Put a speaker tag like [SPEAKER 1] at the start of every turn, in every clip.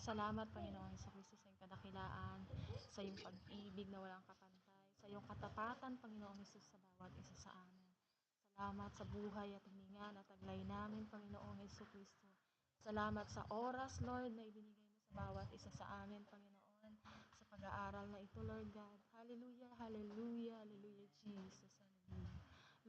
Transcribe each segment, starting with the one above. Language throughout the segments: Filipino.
[SPEAKER 1] Salamat, Panginoon Jesucristo, sa iyong kadakilaan, sa iyong pag-ibig na walang kapantay, sa iyong katapatan, Panginoong Jesus, sa bawat isa sa amin. Salamat sa buhay at hininga na taglay namin, Panginoong Jesucristo. Salamat sa oras, Lord, na ibinigay mo sa bawat isa sa amin, Panginoon, sa pag-aaral na ito, Lord God. Hallelujah, hallelujah, hallelujah, Jesus, hallelujah.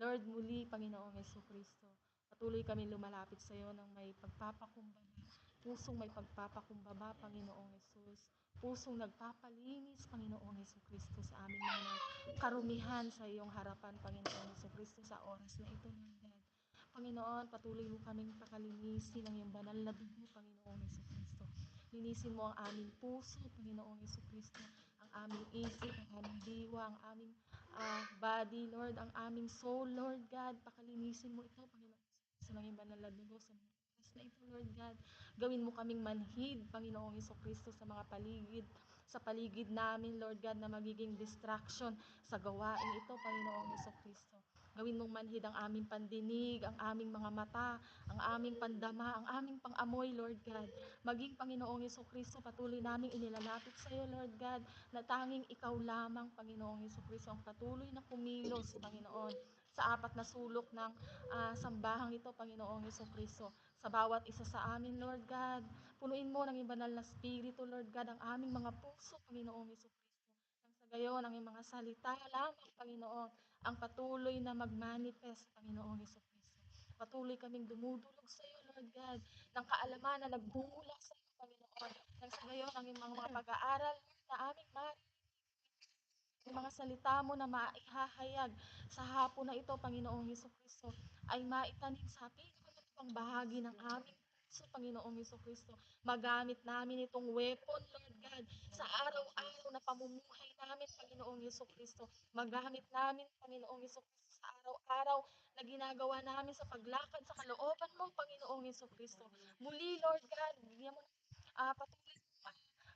[SPEAKER 1] Lord, muli, Panginoong Jesucristo, patuloy kami lumalapit sa iyo ng may pagpapakumbaba, pusong may pagpapakumbaba, Panginoong Jesus, pusong nagpapalinis, Panginoong Jesucristo, sa aming mga karumihan sa iyong harapan, Panginoong Jesucristo, sa oras na ito, Lord God. Panginoon, patuloy mo kaming pakalinisin ng iyong banal na dugo, Panginoong Jesucristo. Linisin mo ang aming puso, Panginoong Jesucristo, ang aming isip, ang aming diwa, ang aming body, Lord, ang aming soul, Lord God. Pakalinisin mo ito, Panginoong Jesucristo, ng iyong banal na dugo sa mga oras na ito, Lord God. Gawin mo kaming manhid, Panginoong Jesucristo, sa mga paligid namin, Lord God, na magiging distraction sa gawain ito, Panginoong Jesucristo. Gawin mong manhid ang aming pandinig, ang aming mga mata, ang aming pandama, ang aming pangamoy, Lord God. Maging Panginoong Jesucristo, patuloy naming inilalapit sa iyo, Lord God, na tanging ikaw lamang, Panginoong Jesucristo, ang patuloy na kumilos, Panginoon, sa apat na sulok ng sambahang ito, Panginoong Jesucristo, sa bawat isa sa amin, Lord God. Punuin mo ng iyong banal na spirito, Lord God, ang aming mga puso, Panginoong Jesucristo. Nang sa gayon, ang iyong mga salita lamang, Panginoon, ang patuloy na magmanifest, Panginoong Jesucristo. Patuloy kaming dumudulog sa iyo, Lord God, ng kaalaman na nagbumula sa iyo, Panginoon. Nang sa gayon, ang iyong mga pag-aaral na aming yung mga salita mo na maihahayag sa hapon na ito, Panginoong Jesucristo, ay maitanim sa pinakamatibang bahagi ng aming puso, Panginoong Jesucristo. Magamit namin itong weapon, Lord God, sa araw-araw na pamumuhay namin, Panginoong Jesucristo. Magamit namin, Panginoong Jesucristo, sa araw-araw na ginagawa namin sa paglakad sa kalooban mo, Panginoong Jesucristo. Muli, Lord God, bigyan mo patuloy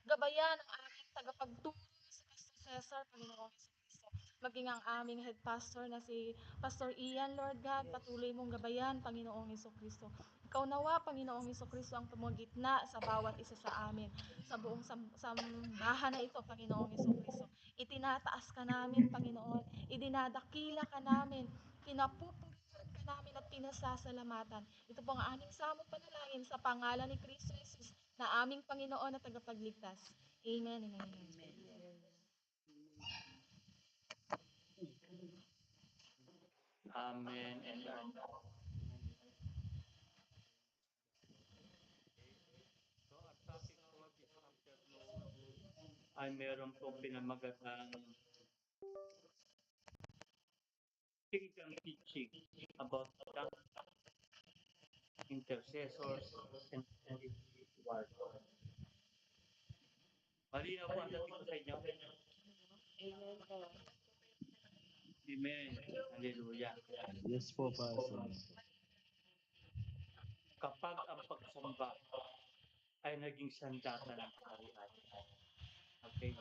[SPEAKER 1] gabayan ang aming tagapagturo sa Pastor Cesar, Panginoong Jesucristo. Maging ang aming head pastor na si Pastor Ian, Lord God, patuloy mong gabayan, Panginoong Jesucristo. Ikaw nawa, Panginoong Jesucristo, ang tumagitna sa bawat isa sa amin, sa buong sambahan na ito, Panginoong Jesucristo. Itinataas ka namin, Panginoon. Idinadakila ka namin. Pinapupurihan ka namin at pinasasalamatan. Ito po ang aming samot panalangin sa pangalan ni Kristo Jesus, na aming Panginoon at tagapagligtas. Amen and amen.
[SPEAKER 2] Amen and amen. So, our topic for this afternoon ay meron pong pinamagatang kingdom teaching about the intercessors and spiritual warfare. Malinaw po ang dating ko sa inyo?
[SPEAKER 1] Amen po.
[SPEAKER 2] Amen. Hallelujah.
[SPEAKER 3] Yes po, Pastor.
[SPEAKER 2] Kapag ang pagsamba ay naging sandata ng kaharian. Okay?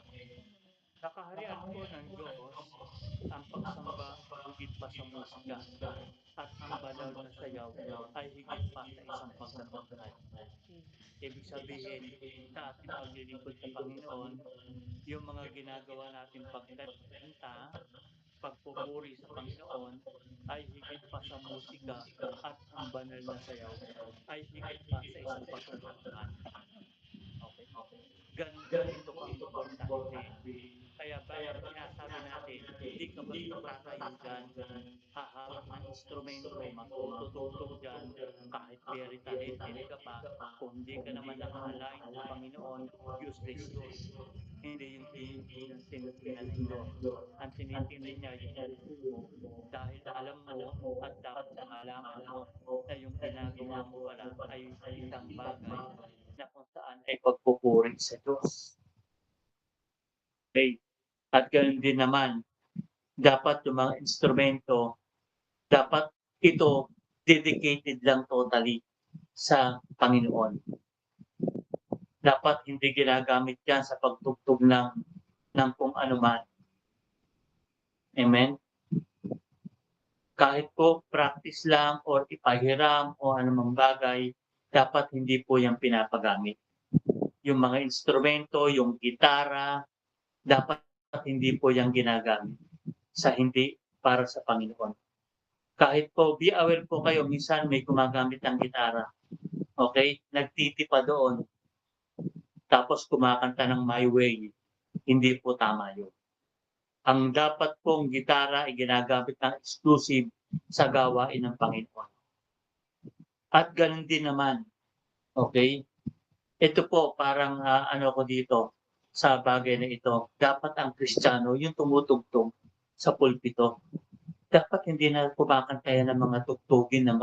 [SPEAKER 2] Sa kaharian po ng Diyos, ang pagsamba higit pa sa musika at ang banal na sayaw ay higit pa sa isang pagtatanghal. Ibig sabihin, sa ating paglilingkod sa Panginoon, yung mga ginagawa natin pagkanta, pagpupuri sa Panginoon, ay higit pa sa musika at ang banal na sayaw ay higit pa sa isang pagtatanghal. Okay? Ganun po ito ka-importante. Kaya bakit sinasabi natin, hindi ka basta tatayo dyan, hahawak ng instrumento, magtutugtog dyan, kahit very talented ka pa, kung hindi ka naman naka-align sa Panginoon, useless yun. Hindi yung tinitingnan ng Diyos. Ang tinitingnan niya yung puso mo, dahil alam mo at dapat malaman mo na yung ginagawa mo pala ay isang bagay na kung saan ay pagpupuri sa Diyos. Okay? At ganoon din naman, dapat yung mga instrumento, dapat ito dedicated lang totally sa Panginoon. Dapat hindi ginagamit yan sa pagtugtog ng kung ano man. Amen? Kahit po practice lang or ipahiram o anumang bagay, dapat hindi po yan pinapagamit. yung mga instrumento, yung gitara, dapat hindi po yan ginagamit hindi para sa Panginoon. Kahit po, be aware po kayo, minsan may gumagamit ng gitara. Okay? Nagtitipa doon. Tapos kumakanta ng My Way. Hindi po tama yun. Ang dapat pong gitara ay ginagamit ng exclusive sa gawain ng Panginoon. At ganun din naman, okay? Ito po parang ano ko dito sa bagay na ito, dapat ang Kristiyano yung tumutugtog sa pulpito. Dapat hindi na kumakanta yan ng mga tugtugin na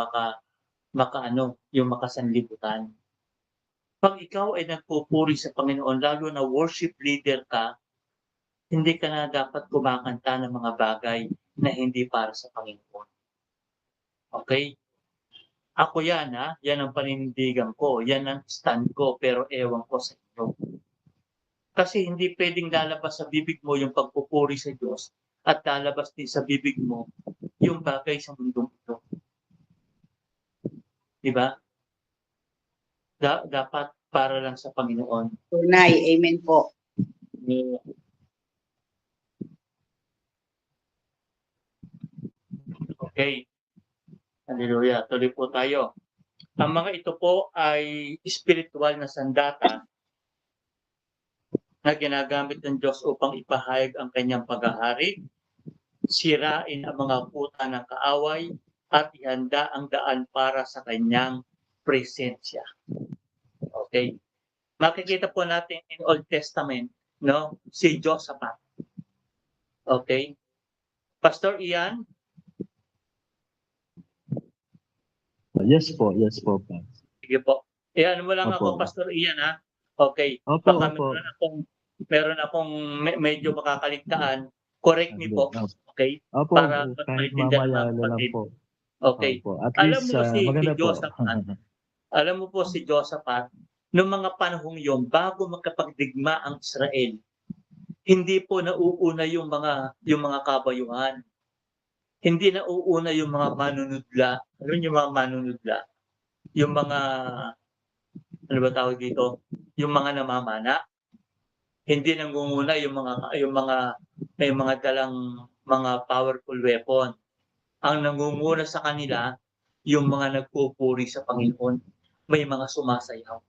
[SPEAKER 2] yung makasanlibutan. Pag ikaw ay nagpupuri sa Panginoon, lalo na worship leader ka, hindi ka na dapat kumakanta ng mga bagay na hindi para sa Panginoon. Okay? Ako yan yan ang paninindigan ko, yan ang stand ko, pero ewan ko sa inyo. Kasi hindi pwedeng lalabas sa bibig mo yung pagpupuri sa Diyos at lalabas din sa bibig mo yung bagay sa mundong ito. Diba? Dapat para lang sa Panginoon.
[SPEAKER 4] Tunay, amen po.
[SPEAKER 2] Okay. Hallelujah. Tuloy po tayo. Ang mga ito po ay spiritual na sandata na ginagamit ng Diyos upang ipahayag ang kanyang paghahari, sirain ang mga puta ng kaaway, at ihanda ang daan para sa kanyang presensya. Okay? Makikita po natin in Old Testament, no, si Josaphat. Okay? Pastor Ian?
[SPEAKER 3] Yes po, Pastor.
[SPEAKER 2] Sige po. Iyan mo lang
[SPEAKER 3] Opo.
[SPEAKER 2] ako, Pastor Ian, ha? Okay.
[SPEAKER 3] Opo,
[SPEAKER 2] Baka
[SPEAKER 3] opo.
[SPEAKER 2] meron akong medyo makakaligtaan. Correct me po. Okay?
[SPEAKER 3] Opo,
[SPEAKER 2] Para
[SPEAKER 3] kahit
[SPEAKER 2] maintindihan ng
[SPEAKER 3] mamaya
[SPEAKER 2] mga
[SPEAKER 3] na lang
[SPEAKER 2] kapatid.
[SPEAKER 3] po.
[SPEAKER 2] Okay.
[SPEAKER 3] Opo. At
[SPEAKER 2] Alam
[SPEAKER 3] least,
[SPEAKER 2] mo si
[SPEAKER 3] maganda po.
[SPEAKER 2] Josaphat, alam mo po si Josaphat, noong mga panahong yon bago magkapagdigma ang Israel, hindi po nauuna yung mga kabayuhan. Hindi nauuna yung mga manunudla. Alam niyo yung mga manunudla? Yung mga, ano ba tawag dito? Yung mga namamana. Hindi nangunguna yung mga may mga dalang mga powerful weapon. Ang nangunguna sa kanila, yung mga nagpupuri sa Panginoon. May mga sumasayaw.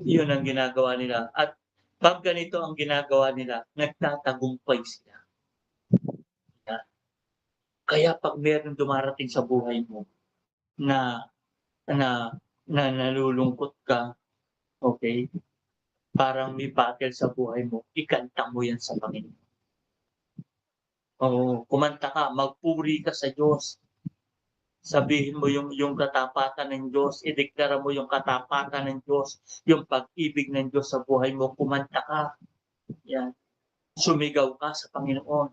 [SPEAKER 2] Yun ang ginagawa nila. At pag ganito ang ginagawa nila, nagtatagumpay sila. Yan. Kaya pag meron dumarating sa buhay mo na nalulungkot ka, okay? Parang may battle sa buhay mo, ikanta mo yan sa Panginoon. Oo, kumanta ka, magpuri ka sa Diyos. Sabihin mo yung katapatan ng Diyos, ideklara mo yung katapatan ng Diyos, yung pag-ibig ng Diyos sa buhay mo, kumanta ka. Yan. Sumigaw ka sa Panginoon.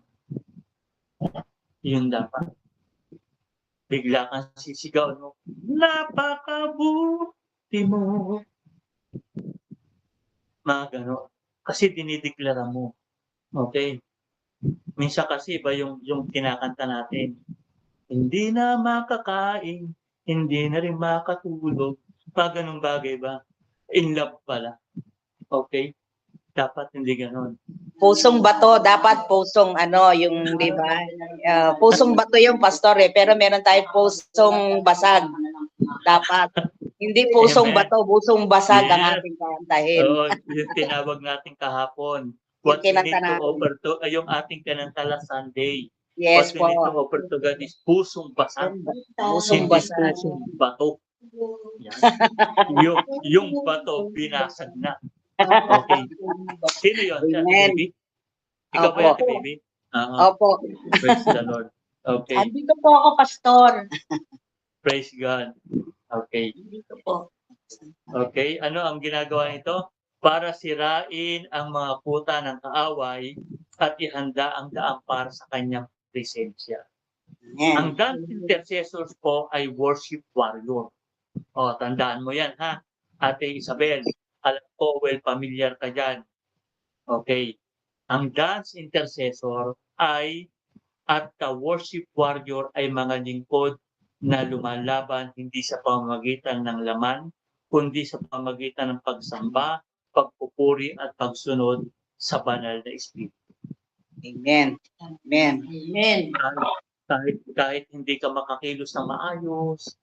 [SPEAKER 2] Yun dapat. Bigla kang sisigaw mo, napakabuti mo. Mga gano'n. Kasi dinideklara mo. Okay? Minsan kasi iba yung kinakanta natin. Hindi na makakain, hindi na rin makatulog. Mga ganung bagay ba? In love pala. Okay? Dapat hindi ganon.
[SPEAKER 4] Pusong bato, dapat pusong yung, di ba? Pusong bato yung pastor pero meron tayo pusong basag. Dapat. Hindi pusong
[SPEAKER 2] Amen.
[SPEAKER 4] bato, pusong basag ang
[SPEAKER 2] Yes.
[SPEAKER 4] ating kantahin.
[SPEAKER 2] Oo, yung tinawag natin kahapon.
[SPEAKER 4] Yung
[SPEAKER 2] What we
[SPEAKER 4] kinanta
[SPEAKER 2] need to
[SPEAKER 4] natin.
[SPEAKER 2] offer to, yung ating kinantala Sunday.
[SPEAKER 4] Yes
[SPEAKER 2] What we need to
[SPEAKER 4] po.
[SPEAKER 2] offer to God is pusong basag.
[SPEAKER 4] Pusong
[SPEAKER 2] Hindi
[SPEAKER 4] basag.
[SPEAKER 2] pusong bato. Yan. yung bato, binasag na. Okay. Sino yun? Si Ate
[SPEAKER 4] Amen.
[SPEAKER 2] Baby? Ikaw ba
[SPEAKER 4] Opo.
[SPEAKER 2] Ate Baby?
[SPEAKER 4] Opo.
[SPEAKER 2] Praise the Lord. Okay.
[SPEAKER 4] Andito po ako, pastor.
[SPEAKER 2] Praise God. Okay.
[SPEAKER 4] Andito po.
[SPEAKER 2] Okay. Ano ang ginagawa nito? Para sirain ang mga puta ng kaaway at ihanda ang daan para sa kanyang presensya. Ang dance intercessors po ay worship warrior. O, tandaan mo yan, ha? Ate Isabel, alam ko, well familiar ka dyan. Okay. Ang dance intercessor at the worship warrior ay mga lingkod na lumalaban hindi sa pamamagitan ng laman kundi sa pamamagitan ng pagsamba, pagpupuri at pagsunod sa banal na Espiritu.
[SPEAKER 4] Amen. Amen. Amen.
[SPEAKER 2] Kahit hindi ka makakilos ng maayos,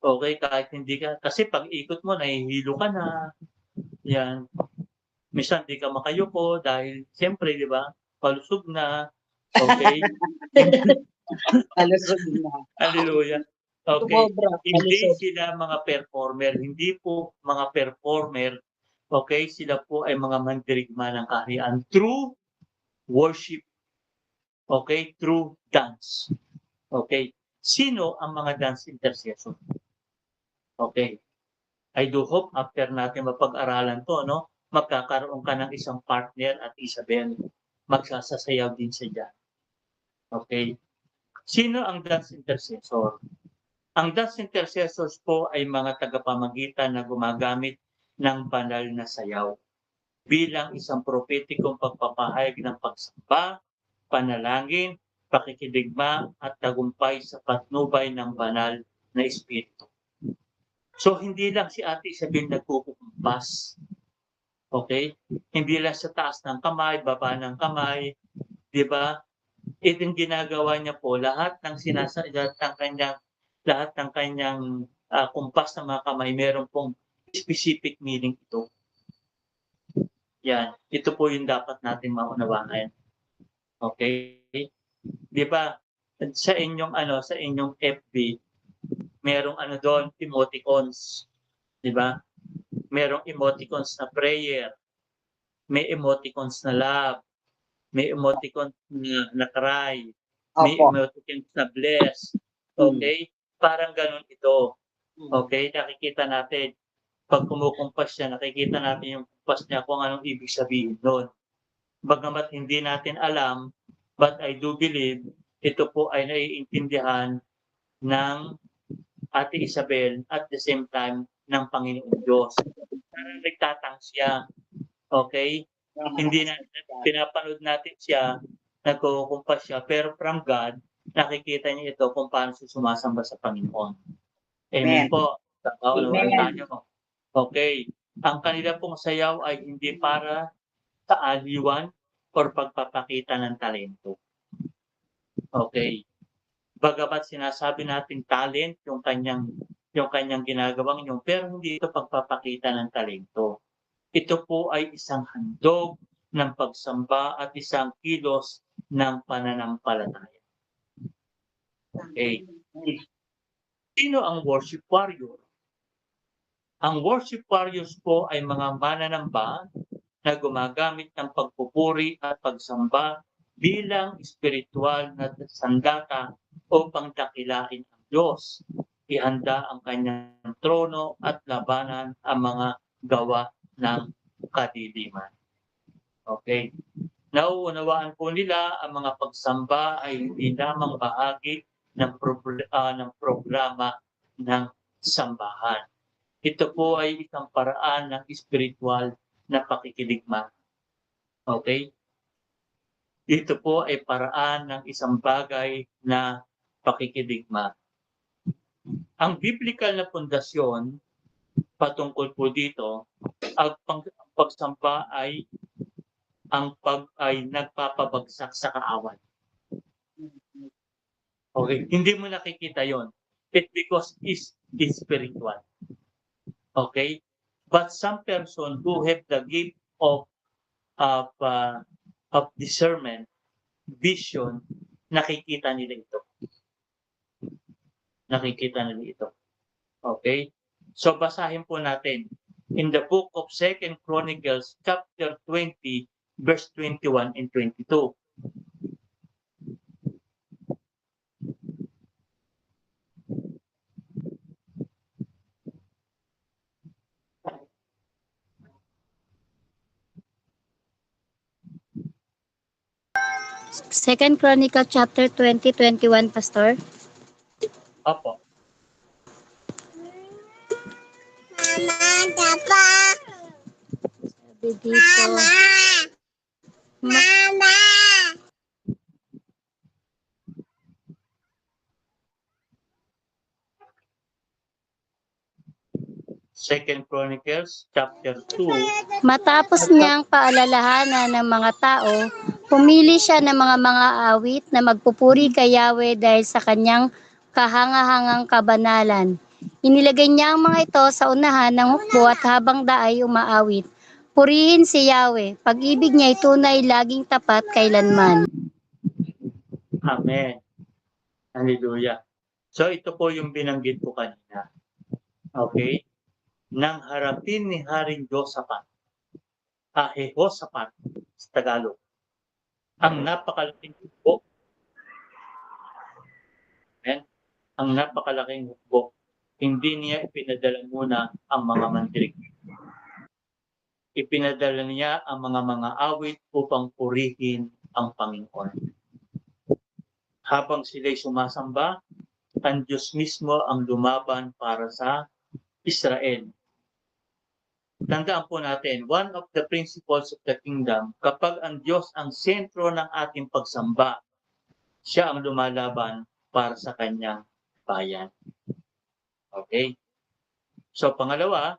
[SPEAKER 2] okay, kahit hindi ka, kasi pag ikot mo, nahihilo ka na, yan. Minsan hindi ka makayuko dahil siyempre, di ba, palusog na, okay?
[SPEAKER 4] Alusog na.
[SPEAKER 2] Hallelujah. Okay.
[SPEAKER 4] Tumobra.
[SPEAKER 2] Hindi
[SPEAKER 4] Alusog.
[SPEAKER 2] sila mga performer, hindi po mga performer, okay? Sila po ay mga mandirigma ng kaharian through worship, okay? Through dance. Okay. Sino ang mga dance intercessor? Okay. I do hope after natin mapag-aralan to, no, magkakaroon ka ng isang partner at Isabel. Magsasasayaw din siya dyan. Okay. Sino ang dance intercessor? Ang dance intercessors po ay mga tagapamagitan na gumagamit ng banal na sayaw bilang isang propetikong pagpapahayag ng pagsamba, panalangin, pakikidigma at tagumpay sa patnubay ng banal na Espiritu. So hindi lang si Ate Isabel nagkukumpas. Okay? Hindi lang sa taas ng kamay, baba ng kamay, di ba? Itong ginagawa niya po, lahat ng kanyang kumpas ng mga kamay, meron pong specific meaning ito. Yan. Ito po yung dapat natin maunawaan. Okay? Di ba? Sa inyong FB, merong doon, emoticons. Di ba? Merong emoticons na prayer. May emoticons na love. May emoticons na cry. May
[SPEAKER 4] Opo.
[SPEAKER 2] emoticons na bless. Okay? Parang ganun ito. Okay? Nakikita natin. Pag kumukumpas siya, nakikita natin yung kumpas niya kung anong ibig sabihin doon. Bagamat hindi natin alam, but I do believe, ito po ay naiintindihan ng Ate Isabel at the same time ng Panginoon Diyos. Parang nagtatang siya. Okay? Hindi na pinapanood natin siya, nagkukumpas siya, pero from God, nakikita niya ito kung paano siya sumasamba sa Panginoon. Amen po. Tama tayo. Okay. Ang kanila pong sayaw ay hindi para sa aliwan or pagpapakita ng talento. Okay. Bagamat sinasabi natin talent yung kanyang ginagawang yun, pero hindi ito pagpapakita ng talento. Ito po ay isang handog ng pagsamba at isang kilos ng pananampalataya. Okay. Sino ang worship warrior? Ang worship warriors po ay mga mananamba na gumagamit ng pagpupuri at pagsamba bilang espiritual na sandata upang dakilain ang Diyos. Ihanda ang kanyang trono at labanan ang mga gawa ng kadiliman. Okay. Nauunawaan po nila ang mga pagsamba ay hindi lamang bahagi ng programa ng sambahan. Ito po ay isang paraan ng espiritual na pakikiligma. Okay? Ito po ay paraan ng isang bagay na pakikidigma. Ang biblical na pundasyon patungkol po dito, ang pagsamba ay nagpapabagsak sa kaaway. Okay, hindi mo nakikita 'yon. It because is spiritual. Okay? But some person who have the gift of discernment, vision, nakikita nila ito. Nakikita nila ito. Okay? So basahin po natin in the book of 2 Chronicles chapter 20 verse 21 and 22.
[SPEAKER 5] Second Chronicle chapter 20-21, Pastor.
[SPEAKER 2] Opo.
[SPEAKER 5] Sabi dito. Mama!
[SPEAKER 2] 2 Chronicles chapter 2.
[SPEAKER 5] Matapos niyang paalalahanan ng mga tao, pumili siya ng mga awit na magpupuri kay Yahweh dahil sa kanyang kahangahangang kabanalan. Inilagay niya ang mga ito sa unahan ng hukbo at habang daay umaawit. Purihin si Yahweh, pag-ibig niya ay tunay laging tapat kailanman.
[SPEAKER 2] Amen. Hallelujah. So ito po yung binanggit ko kanina. Okay? Nang harapin ni Haring Josaphat, Jehoshaphat sa Tagalog, ang napakalaking hukbo. Amen? Ang napakalaking hukbo. Hindi niya ipinadala muna ang mga mandirigma. Ipinadala niya ang mga awit upang purihin ang Panginoon. Habang sila'y sumasamba, ang Diyos mismo ang lumaban para sa Israel. Tandaan po natin, one of the principles of the kingdom, kapag ang Diyos ang sentro ng ating pagsamba, siya ang lumalaban para sa kanyang bayan. Okay? So pangalawa,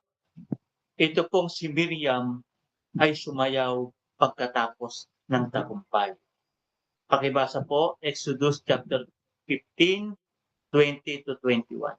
[SPEAKER 2] ito pong si Miriam ay sumayaw pagkatapos ng tagumpay. Pakibasa po, Exodus chapter 15, 20 to 21.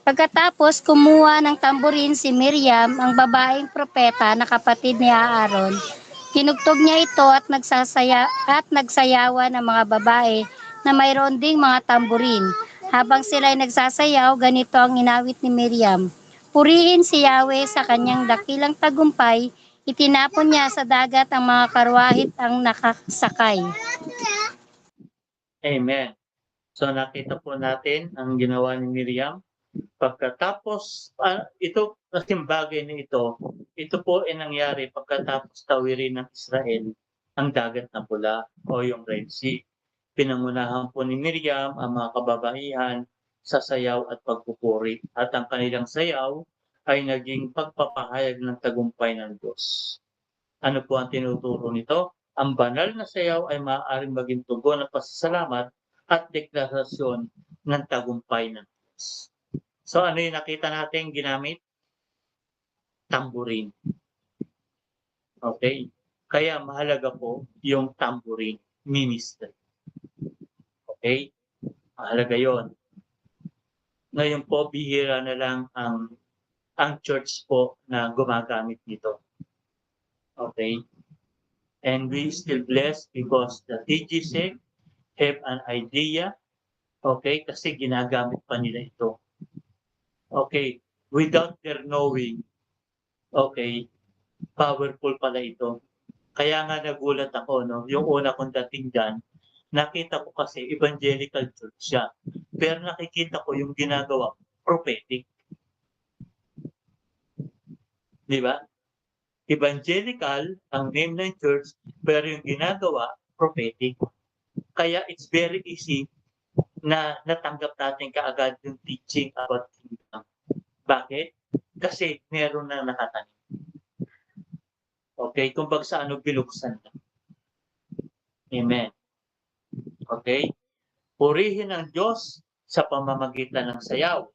[SPEAKER 5] Pagkatapos kumuha ng tamborin si Miriam, ang babaeng propeta na kapatid ni Aaron. Tinugtog niya ito at nagsayawan ng mga babae na mayroon ding mga tamborin. Habang sila ay nagsasayaw, ganito ang inawit ni Miriam. Purihin si Yahweh sa kanyang dakilang tagumpay, itinapon niya sa dagat ang mga karwahit ang nakasakay.
[SPEAKER 2] Amen. So nakita po natin ang ginawa ni Miriam. Pagkatapos, ito kasing bagay na ito po ay nangyari pagkatapos tawirin ng Israel ang dagat na pula o yung Red Sea. Pinangunahan po ni Miriam ang mga kababaihan sa sayaw at pagpupuri at ang kanilang sayaw ay naging pagpapahayag ng tagumpay ng Diyos. Ano po ang tinuturo nito? Ang banal na sayaw ay maaaring maging tugon ng pasasalamat at deklarasyon ng tagumpay ng Diyos. So ano yung nakita natin ginamit? Tambourine. Okay? Kaya mahalaga po yung tambourine ministry. Okay? Mahalaga yon. Ngayon po, bihira na lang ang church po na gumagamit nito. Okay? And we still blessed because the TGC have an idea. Okay? Kasi ginagamit pa nila ito. Okay, without their knowing, okay, powerful pala ito. Kaya nga nagulat ako, no? Yung una kong dating dyan, nakita ko kasi evangelical church siya. Pero nakikita ko yung ginagawa, prophetic. Di ba? Evangelical, ang name ng church, pero yung ginagawa, prophetic. Kaya it's very easy na natanggap natin kaagad yung teaching about kingdom. Bakit? Kasi meron na nakatanim. Okay? Kung baga sa ano, binuksan na. Amen. Okay? Purihin ang Diyos sa pamamagitan ng sayaw.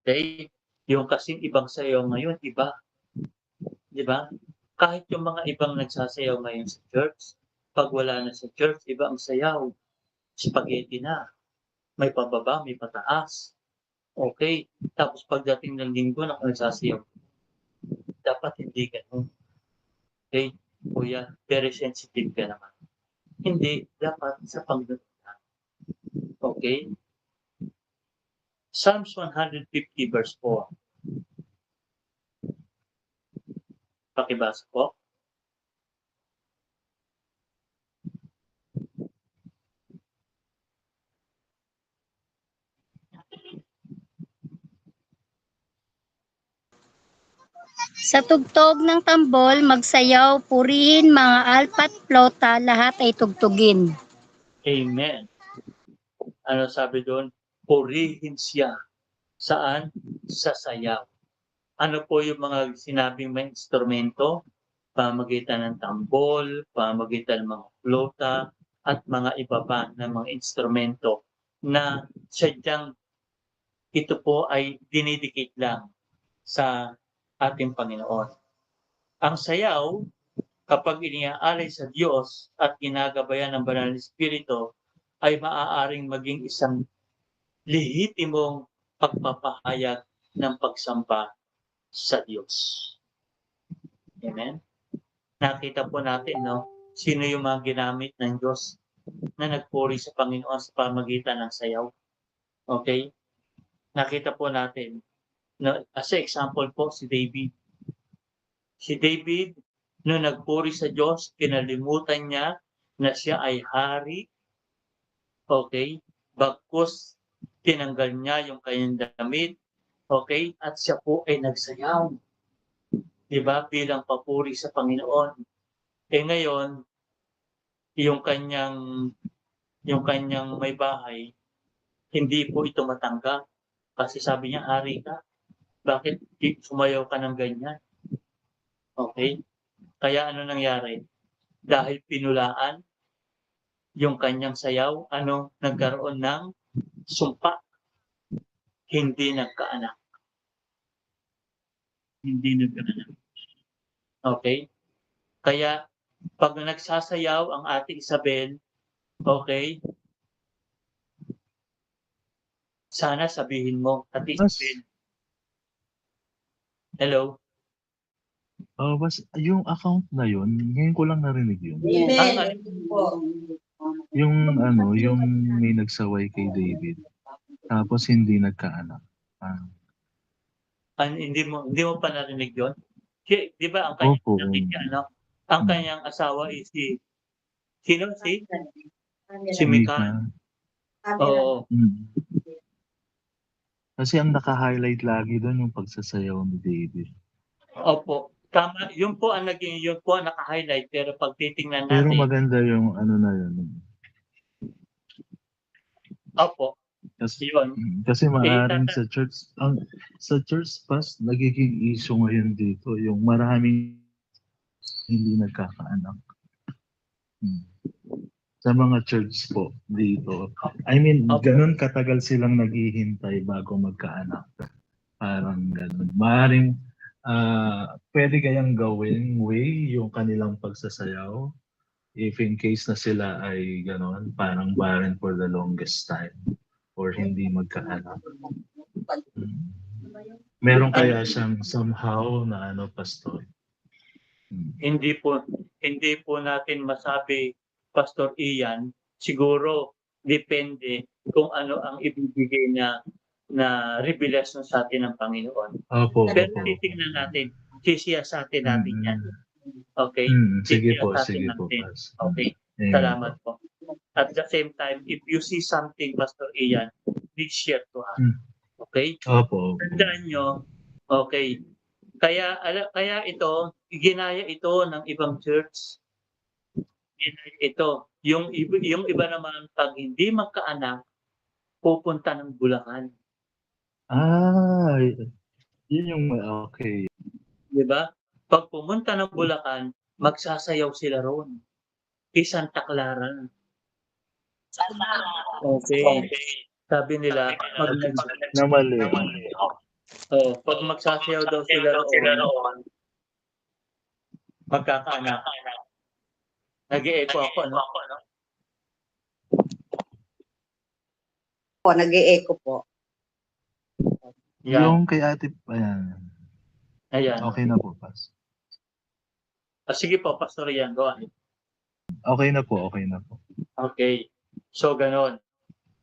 [SPEAKER 2] Okay? Yung kasing ibang sayaw ngayon, iba. Di ba? Kahit yung mga ibang nagsasayaw ngayon sa church, pag wala na sa church, iba ang sayaw. Spaghetti na. May pababa, may pataas. Okay. Tapos pagdating ng linggo, nagsasayaw. Dapat hindi ganun. Okay. Kuya, very sensitive ka naman. Hindi. Dapat sa pagdating. Okay. Psalms 150 verse 4. Pakibasa po.
[SPEAKER 5] Sa tugtog ng tambol, magsayaw, purihin mga alpat flauta, lahat ay tugtugin.
[SPEAKER 2] Amen. Ano sabi doon? purihin siya. Saan? Sa sayaw. Ano po yung mga sinabing may instrumento? Pamamagitan ng tambol, pamamagitan ng mga flota, at mga iba pa na mga instrumento na sadyang ito po ay dinidikit lang sa ating Panginoon. Ang sayaw, kapag iniaalay sa Diyos at ginagabayan ng Banal na Espiritu, ay maaaring maging isang lehitimong pagpapahayag ng pagsamba sa Diyos. Amen? Nakita po natin, no? Sino yung mga ginamit ng Diyos na nagpuri sa Panginoon sa pamamagitan ng sayaw. Okay? Nakita po natin, no? As a example po, si David. Si David, nung nagpuri sa Diyos, kinalimutan niya na siya ay hari. Okay? Bagkus, tinanggal niya yung kanyang damit. Okay? At siya po ay nagsayaw. Diba? Bilang papuri sa Panginoon. Ngayon, yung kanyang may bahay, hindi po ito matanggap. Kasi sabi niya, hari ka. Bakit sumayaw ka ng ganyan? Okay? Kaya ano nangyari? Dahil pinulaan yung kanyang sayaw, nagkaroon ng sumpa. Hindi nagkaanak. Okay? Kaya, pag nagsasayaw ang Ate Isabel, okay, sana sabihin mo, Ate Isabel, hello?
[SPEAKER 3] Yung account na yun, ngayon ko lang narinig yun.
[SPEAKER 4] Amen.
[SPEAKER 3] Yung may nagsaway kay David, tapos hindi nagkaanak.
[SPEAKER 2] Hindi mo pa narinig yun? Di ba ang kanyang
[SPEAKER 3] Opo.
[SPEAKER 2] ang kanyang asawa is sino? Si Mika. Oo.
[SPEAKER 3] Kasi ang naka-highlight lagi doon yung pagsasayaw ni David.
[SPEAKER 2] Opo. Tama, yun po ang naka-highlight, pero pag titingnan
[SPEAKER 3] Pero
[SPEAKER 2] natin,
[SPEAKER 3] maganda yung na yun.
[SPEAKER 2] opo, yun.
[SPEAKER 3] Kasi maaaring sa church pas nagiging issue ngayon dito yung maraming hindi nagkakaanak. Sa mga church po dito. I mean, ganun katagal silang naghihintay bago magkaanak. Parang ganun. Maaaring pwede kayang gawin way yung kanilang pagsasayaw if in case na sila ay ganun, parang barren for the longest time or hindi magkaanak. Meron kaya siyang somehow na pastor?
[SPEAKER 2] Hindi po natin masabi, Pastor Ian, siguro depende kung ano ang ibibigay na revelasyon sa atin ng Panginoon.
[SPEAKER 3] Opo.
[SPEAKER 2] Pero titingnan natin, sisiyasatin natin yan. Okay?
[SPEAKER 3] Sige po.
[SPEAKER 2] Okay. Salamat po. At the same time, if you see something, Pastor Ian, please share to us. Okay?
[SPEAKER 3] Opo.
[SPEAKER 2] Tandaan nyo, okay. Kaya ito, ginaya ito ng ibang church. Ginaya ito. Yung iba naman, pag hindi magkaanak, pupunta ng Bulacan.
[SPEAKER 3] Yun yung okay.
[SPEAKER 2] Diba? Pag pumunta ng Bulacan, magsasayaw sila roon. Kay Santa Clara. Okay. Sabi nila, pag magsasayaw daw sila roon, magkakaanak. Nag-e-echo ako, no?
[SPEAKER 4] Nag-e-echo po.
[SPEAKER 2] Yan.
[SPEAKER 3] Yung kay Ate,
[SPEAKER 2] Ayan.
[SPEAKER 3] Okay na po, Pas.
[SPEAKER 2] Sige po, Pastor Ian, go ahead.
[SPEAKER 3] Okay na po.
[SPEAKER 2] Okay. So, ganon.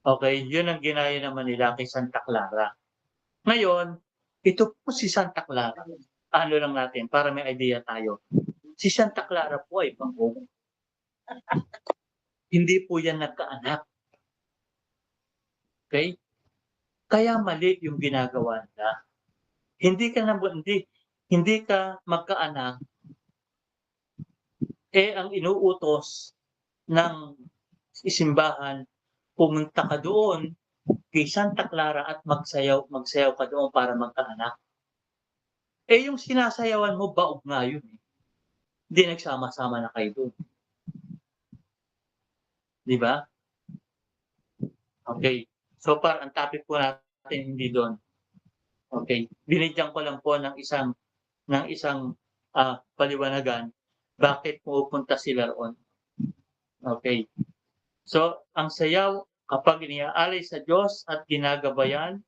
[SPEAKER 2] Okay, yun ang ginaya naman nila kay Santa Clara. Ngayon, ito po si Santa Clara. Ano lang natin, para may idea tayo. Si Santa Clara po ay pangong. Hindi po yan nagkaanak. Okay? Kaya mali yung ginagawa nila. Hindi ka magkaanak, ang inuutos ng isimbahan, pumunta ka doon kay Santa Clara at magsayaw ka doon para magkaanak. Eh, yung sinasayawan mo, baog nga yun eh. Hindi nagsama-sama na kayo doon. Di ba? Okay. So far, ang topic po natin hindi doon. Okay. Binigyan ko lang po ng isang paliwanagan bakit pupunta sila roon. Okay. So, ang sayaw kapag iniaalay sa Diyos at ginagabayan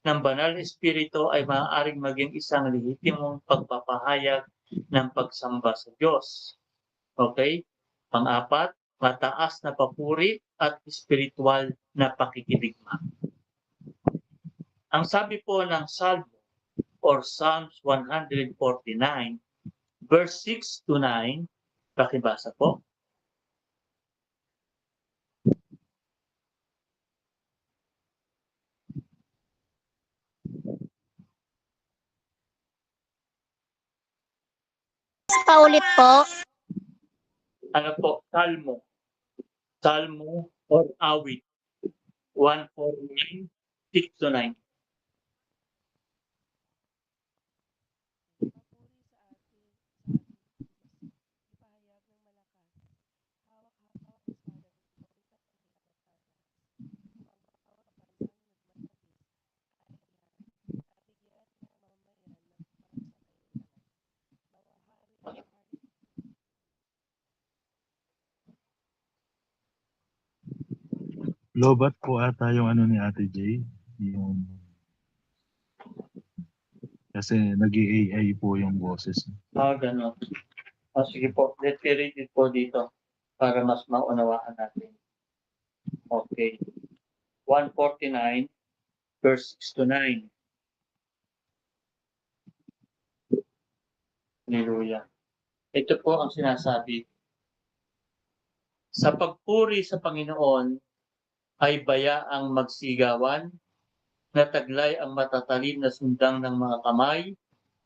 [SPEAKER 2] ng banal na espiritu ay maaaring maging isang lehitimong pagpapahayag ng pagsamba sa Diyos. Okay? Pang-apat, mataas na papuri at espiritual na pakikidigma. Ang sabi po ng Salmo or Psalms 149, verse 6 to 9, pakibasa po.
[SPEAKER 5] Paulit po.
[SPEAKER 2] Ano po? Salmo or awit. 149, 6 to 9.
[SPEAKER 3] Lobat po ata yung ano ni Ate J. Yung... Kasi nag-AI po yung boses.
[SPEAKER 2] Gano'n. Sige po, let's read it po dito para mas maunawaan natin. Okay. 149, verse 6 to 9. Hallelujah. Ito po ang sinasabi. Sa pagpuri sa Panginoon ay bayaang magsigawan, na taglay ang matatalim na sundang ng mga kamay,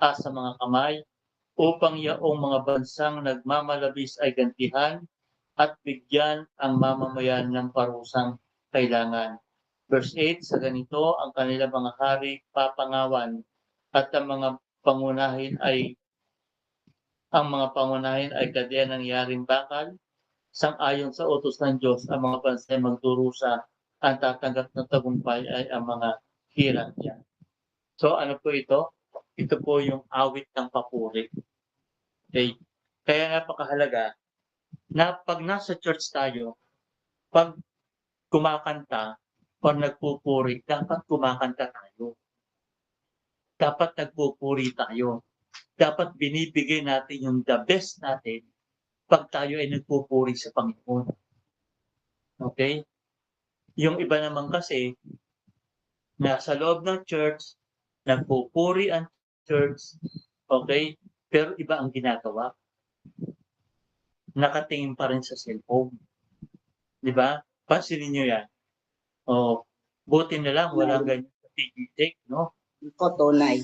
[SPEAKER 2] sa mga kamay, upang yaong mga bansang nagmamalabis ay gantihan at bigyan ang mamamayan ng parusang kailangan. Verse 8, sa ganito ang kanilang mga hari papangawan at ang mga pangunahin ay kadya ng yaring bakal. Sang-ayon sa utos ng Diyos, ang mga bansa ay magdurusa, ang tatanggap ng tagumpay ay ang mga hirap niya. So ano po ito? Ito po yung awit ng papuri. Okay? Kaya napakahalaga na pag nasa church tayo, pag kumakanta o nagpupuri, dapat kumakanta tayo. Dapat nagpupuri tayo. Dapat binibigay natin yung the best natin pag tayo ay nagpupuri sa Panginoon. Okay? Yung iba naman kasi, nasa loob ng church, nagpupuri ang church, okay? Pero iba ang ginagawa. Nakatingin pa rin sa cellphone. Di ba? Pansinin nyo yan. O, buti na lang, walang ganyan sa TG-Tech, no?
[SPEAKER 4] Ito, tunay.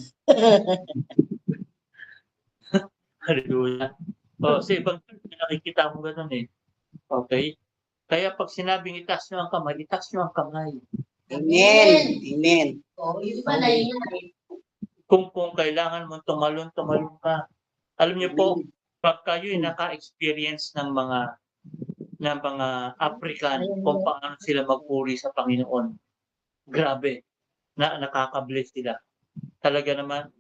[SPEAKER 2] Hallelujah. O, sa ibang church, nakikita mo gano'n eh. Okay? Kaya pag sinabing itaas nyo ang kamay, itaas nyo ang kamay.
[SPEAKER 4] Amen. Amen.
[SPEAKER 2] Kung kailangan mo tumalon ka. Alam niyo po, pag kayo ay naka-experience ng mga African kung paano sila magpuri sa Panginoon, grabe, nakaka-bless sila. Talaga naman,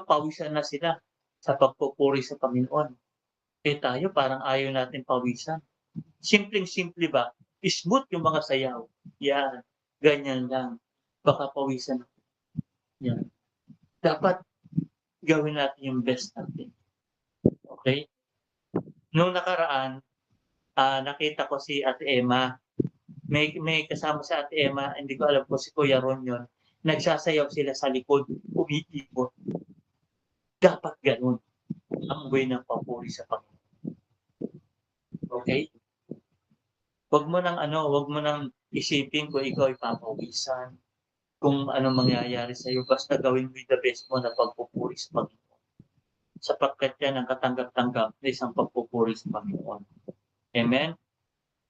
[SPEAKER 2] pawisan na sila sa pagpupuri sa Panginoon. Eh tayo, parang ayaw natin pawisan. Simpleng-simple ba? Smooth yung mga sayaw. Yan, ganyan lang. Baka pawisan. Yan. Dapat gawin natin yung best natin. Okay? Nung nakaraan, nakita ko si Ate Emma. May kasama si Ate Emma, hindi ko alam kung si Kuya Ron yun. Nagsasayaw sila sa likod, umiikot. Dapat ganun ang way ng papuri sa Panginoon. Okay? Huwag mo nang isipin kung ikaw ay papawisan, kung ano mangyayari sa iyo. Basta gawin mo the best mo na pagpupuri sa Panginoon. Sapagkat yan ang katanggap-tanggap na isang pagpupuri sa Panginoon. Amen?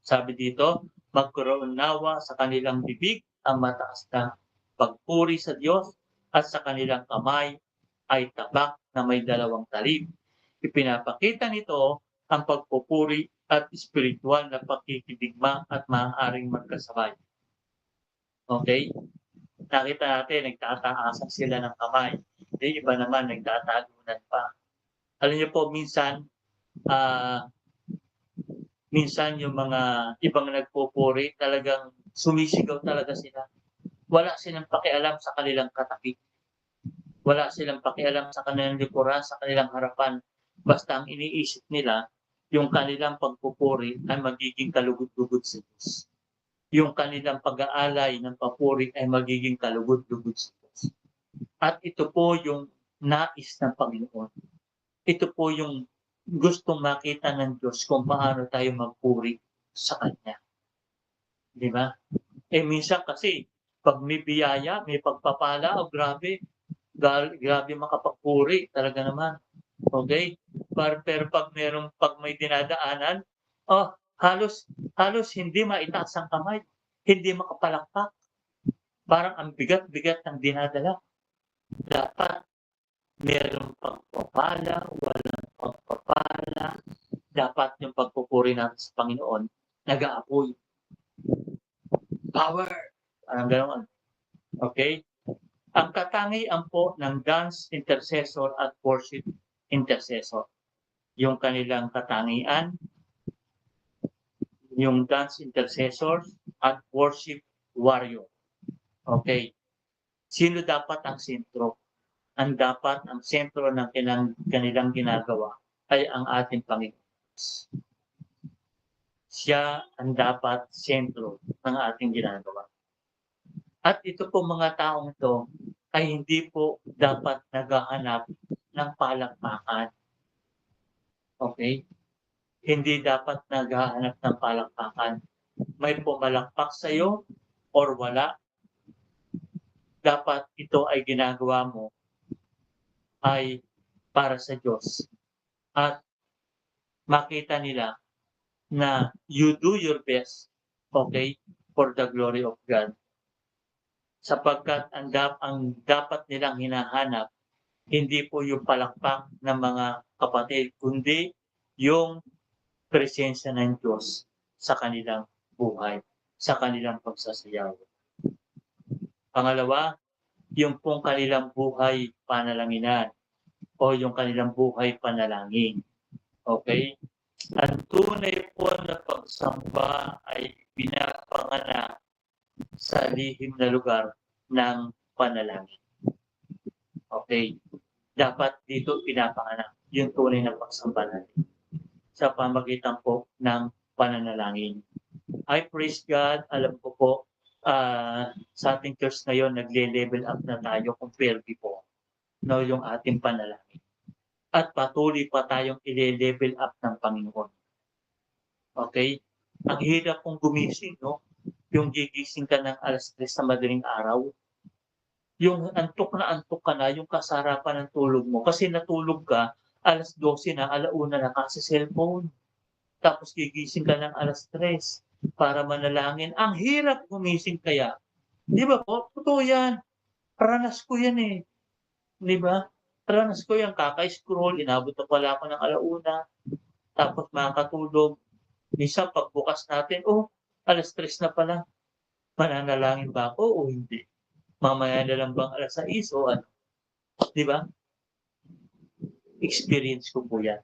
[SPEAKER 2] Sabi dito, magkaroon nawa sa kanilang bibig ang mataas na pagpuri sa Diyos at sa kanilang kamay ay tabak na may 2 talib. Ipinapakita nito ang pagpupuri at espiritual na pakikidigma at maaaring magkasabay. Okay? Nakita natin, nagtataasan sila ng kamay. Yung iba naman, nagtatalunan pa. Alam niyo po, minsan yung mga ibang nagpupuri, talagang sumisigaw talaga sila. Wala silang pakialam sa kanilang katabi. Wala silang pakialam sa kanilang likuran, sa kanilang harapan. Basta ang iniisip nila, yung kanilang pagpupuri ay magiging kalugod-lugod sa Diyos. Yung kanilang pag-aalay ng papuri ay magiging kalugod-lugod sa Diyos. At ito po yung nais ng Panginoon. Ito po yung gustong makita ng Diyos kung paano tayo magpuri sa Kanya. Di ba? Minsan kasi, pag may biyaya, may pagpapala, grabe makapagpuri, talaga naman. Okay? Pero pag may dinadaanan, halos hindi maitaas ang kamay, hindi makapalakpak. Parang ang bigat-bigat ng dinadala. Dapat merong pagpapala, walang pagpapala. Dapat yung pagpupuri natin sa Panginoon, nag-aapoy. Power! Parang gano'n. Okay? Ang katangian po ng dance intercessor at worship intercessor. Yung kanilang katangian, yung dance intercessor at worship warrior. Okay. Sino dapat ang sentro? Ang sentro ng kanilang ginagawa ay ang ating Panginoon. Siya ang dapat sentro ng ating ginagawa. At ito po mga taong ito ay hindi po dapat naghahanap ng palakpakan. Okay? Hindi dapat naghahanap ng palakpakan. May pumalakpak sa iyo or wala. Dapat ito ay ginagawa mo ay para sa Diyos. At makita nila na you do your best, okay, for the glory of God. Sapagkat ang dapat nilang hinahanap, hindi po yung palakpak ng mga kapatid, kundi yung presensya ng Diyos sa kanilang buhay, sa kanilang pagsasayaw. Pangalawa, yung pong kanilang buhay panalanginan o yung kanilang buhay panalangin. Okay? Ang tunay po na pagsamba ay pinapanganak sa lihim na lugar ng panalangin. Okay? Dapat dito pinapanganak yung tunay na pagsamba natin sa pamagitan po ng pananalangin. I praise God. Alam ko po, sa ating church ngayon, nagle-level up na tayo compare before. No, yung ating panalangin. At patuloy pa tayong i-level up ng Panginoon. Okay? Ang hirap kong gumising, no? Yung gigising ka ng alas 3 sa madaling araw. Yung antok ka na, yung kasarapan ng tulog mo. Kasi natulog ka, alas 12 na, alauna na ka sa cellphone. Tapos gigising ka ng alas 3 para manalangin. Ang hirap gumising kaya. Di ba po? Totoo yan. Ranas ko yan eh. Di ba? Ranas ko yan. Kaka-scroll, inabot na pala ako ng alauna. Tapos makakatulog. Minsan pagbukas natin, alas 3 na pala. Mananalangin ba ako o hindi? Mamaya na lang bang alas 6 o ano? Di ba? Experience ko po yan.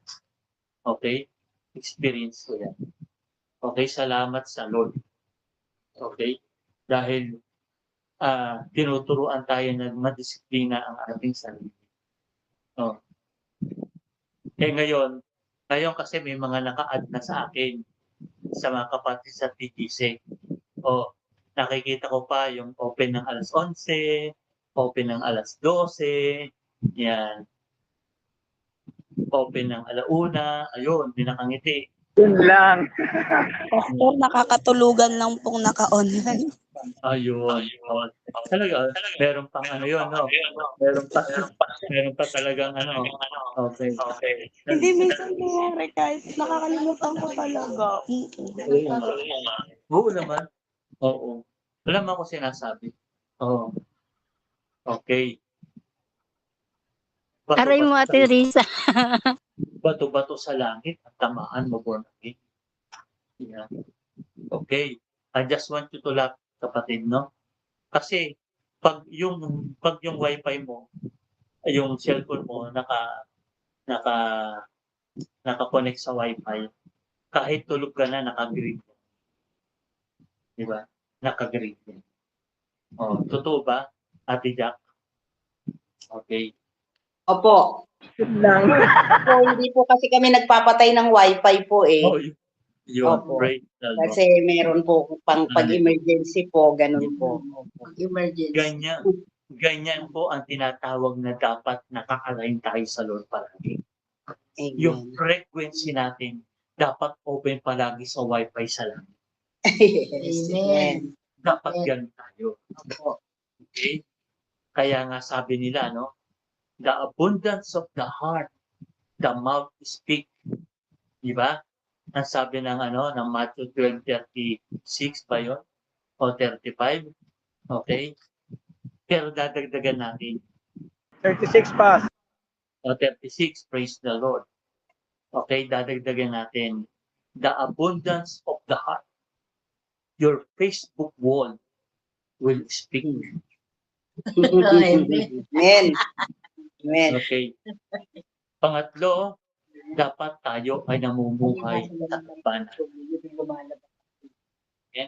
[SPEAKER 2] Okay? Experience ko yan. Okay? Salamat sa Lord. Okay? Dahil tinuturuan tayo na madisiplina ang ating sarili. Ngayon kasi may mga naka-add na sa akin sa mga kapatid sa TTC. Nakikita ko pa yung open ng alas 11, open ng alas 12, yan. Open ng alauna, ayun, di nakangiti.
[SPEAKER 6] Yun lang.
[SPEAKER 7] Pastor, nakakatulugan lang pong naka-online.
[SPEAKER 2] Ayun. Talaga, meron pang ano yun, no? Meron pa talagang ano. Okay.
[SPEAKER 7] Hindi minsan nangyari kahit nakakalimutan ko talaga.
[SPEAKER 2] Oo naman. Oo. Alam mo ako sinasabi? Oo. Okay.
[SPEAKER 5] Aray mo, Ate Risa.
[SPEAKER 2] Bato-bato sa langit at tamaan mo born again. Yeah. Okay. I just want you to laugh, kapatid, no? Kasi pag yung wifi mo, yung cellphone mo naka naka-connect sa wifi, kahit tulog ka na naka-green. Di ba? Naka-green. Oh, totoo ba, Ate Jack? Okay.
[SPEAKER 4] Opo. So, hindi po kasi kami nagpapatay ng wifi po eh.
[SPEAKER 2] Oh, yun.
[SPEAKER 4] Opo.
[SPEAKER 2] Praise the Lord.
[SPEAKER 4] Kasi meron po pag-emergency po, ganun po. Emergency.
[SPEAKER 2] Ganyan po ang tinatawag na dapat nakaka-align tayo sa Lord palagi. Yung
[SPEAKER 4] Amen.
[SPEAKER 2] frequency natin dapat open palagi sa wifi sa langit.
[SPEAKER 4] Amen.
[SPEAKER 2] Dapat ganun tayo.
[SPEAKER 4] Opo.
[SPEAKER 2] Okay? Kaya nga sabi nila, no? The abundance of the heart, the mouth speak. Di ba? Ang sabi ng ng Matthew 12:36 ba yun? O 35? Okay? Pero dadagdagan natin.
[SPEAKER 6] 36 pa.
[SPEAKER 2] O 36, praise the Lord. Okay, dadagdagan natin. The abundance of the heart. Your Facebook wall will speak.
[SPEAKER 4] Amen. Amen.
[SPEAKER 2] Okay. Pangatlo, dapat tayo ay namumuhay sa kabanan. Okay?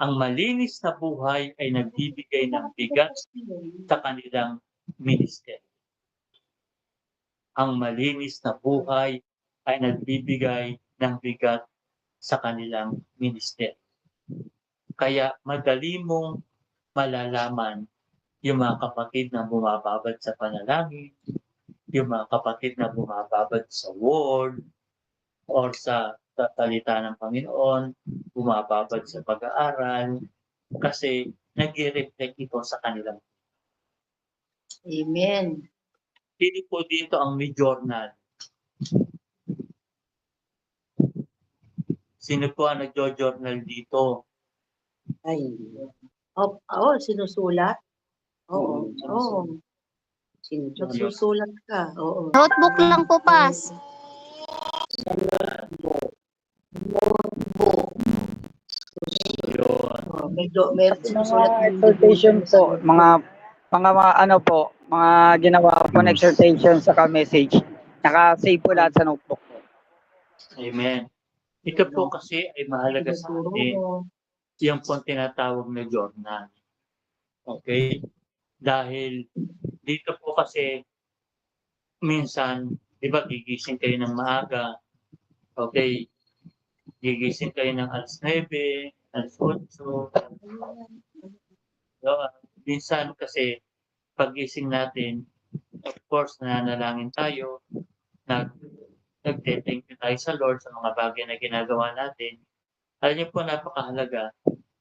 [SPEAKER 2] Ang malinis na buhay ay nagbibigay ng bigat sa kanilang ministeryo. Ang malinis na buhay ay nagbibigay ng bigat sa kanilang ministeryo. Kaya madali mong malalaman yung mga kapatid na bumababad sa panalangin, yung mga kapatid na bumababad sa word, or sa salita ng Panginoon, bumababad sa pag-aaral, kasi nag-reflect ito sa kanilang.
[SPEAKER 4] Amen.
[SPEAKER 2] Sino po dito ang may journal? Sino po ang nagjo-journal dito?
[SPEAKER 4] Ay. Sinusulat? Oo. Oo. Nagsusulat ka. Oo.
[SPEAKER 5] Notebook lang po, Pas.
[SPEAKER 2] Yun.
[SPEAKER 4] May sinusulat
[SPEAKER 6] Mga exhortation po, mga ginawa po na exhortation sa message. Naka-save po lahat sa notebook.
[SPEAKER 2] Amen. Ito po kasi ay mahalaga sa atin. Yung po tinatawag na journal. Okay? Dahil dito po kasi minsan, di ba, gigising kayo ng maaga. Okay? Gigising kayo ng alas 9, alas 8. So, minsan kasi pagising natin, of course, nananalangin tayo, nagte-thank you tayo sa Lord sa mga bagay na ginagawa natin. Alam niyo po, napakahalaga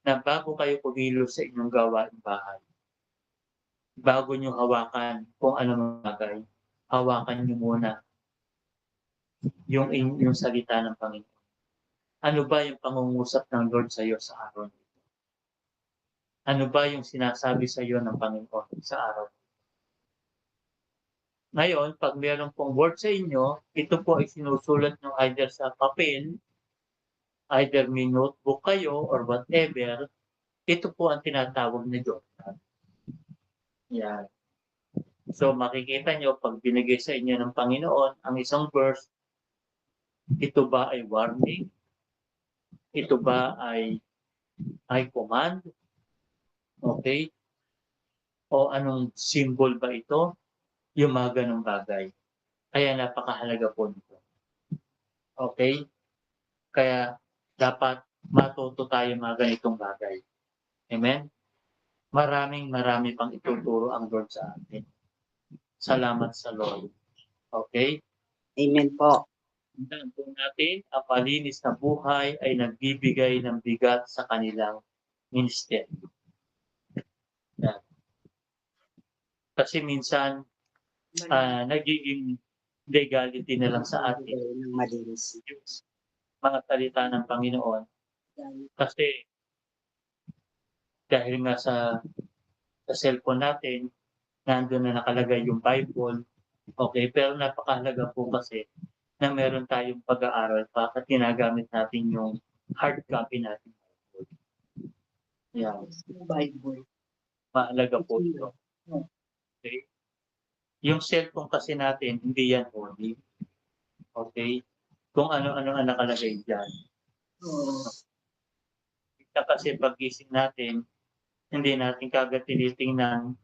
[SPEAKER 2] na bago kayo kumilos sa inyong gawaing bahay, bago niyo hawakan kung ano bagay, hawakan niyo muna yung salita ng Panginoon. Ano ba yung pangungusap ng Lord sa iyo sa araw nito? Ano ba yung sinasabi sa iyo ng Panginoon sa araw? Ngayon, pag meron pong word sa inyo, ito po ay sinusulat nyo either sa papel, either may notebook kayo or whatever, ito po ang tinatawag na journal. Yan. So makikita nyo, pag binigay sa inyo ng Panginoon ang isang verse, ito ba ay warning? Ito ba ay command? Okay? O anong symbol ba ito? Yung mga ganong bagay. Kaya napakahalaga po nito. Okay? Kaya dapat matuto tayo mga ganitong bagay. Amen? Marami pang ituturo ang Lord sa atin. Salamat sa Lord. Okay?
[SPEAKER 4] Amen po.
[SPEAKER 2] Tandaan po natin, ang malinis na buhay ay nagbibigay ng bigat sa kanilang ministeryo. Yan. Kasi minsan, nagiging legality na lang sa atin
[SPEAKER 4] Ng malinis.
[SPEAKER 2] yung mga salita ng Panginoon. Kasi Dahil nga sa cellphone natin, nandun na nakalagay yung Bible, okay, pero napakahalaga po kasi na meron tayong pag-aaral pa at ginagamit natin yung hard copy natin Bible. Yan.
[SPEAKER 4] Bible.
[SPEAKER 2] Mahalaga po ito. Okay? Yung cellphone kasi natin, hindi yan holy. Okay? Kung ano-ano ang nakalagay dyan. Kasi pag-gising natin, hindi natin kagad tinitingnan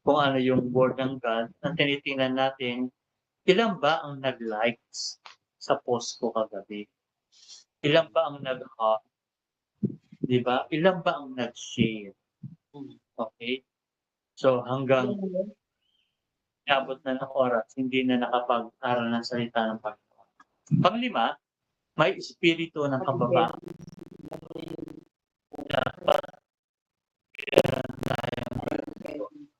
[SPEAKER 2] kung ano yung word ng God. Ang tinitingnan natin, ilan ba ang nag-likes sa post ko kagabi? Ilan ba ang nag-heart? Di ba? Ilan ba ang nag-share? Okay? So hanggang inabot na ng oras, hindi na nakapag-aral ng salita ng Panginoon. Panglima, may espiritu ng kababaan.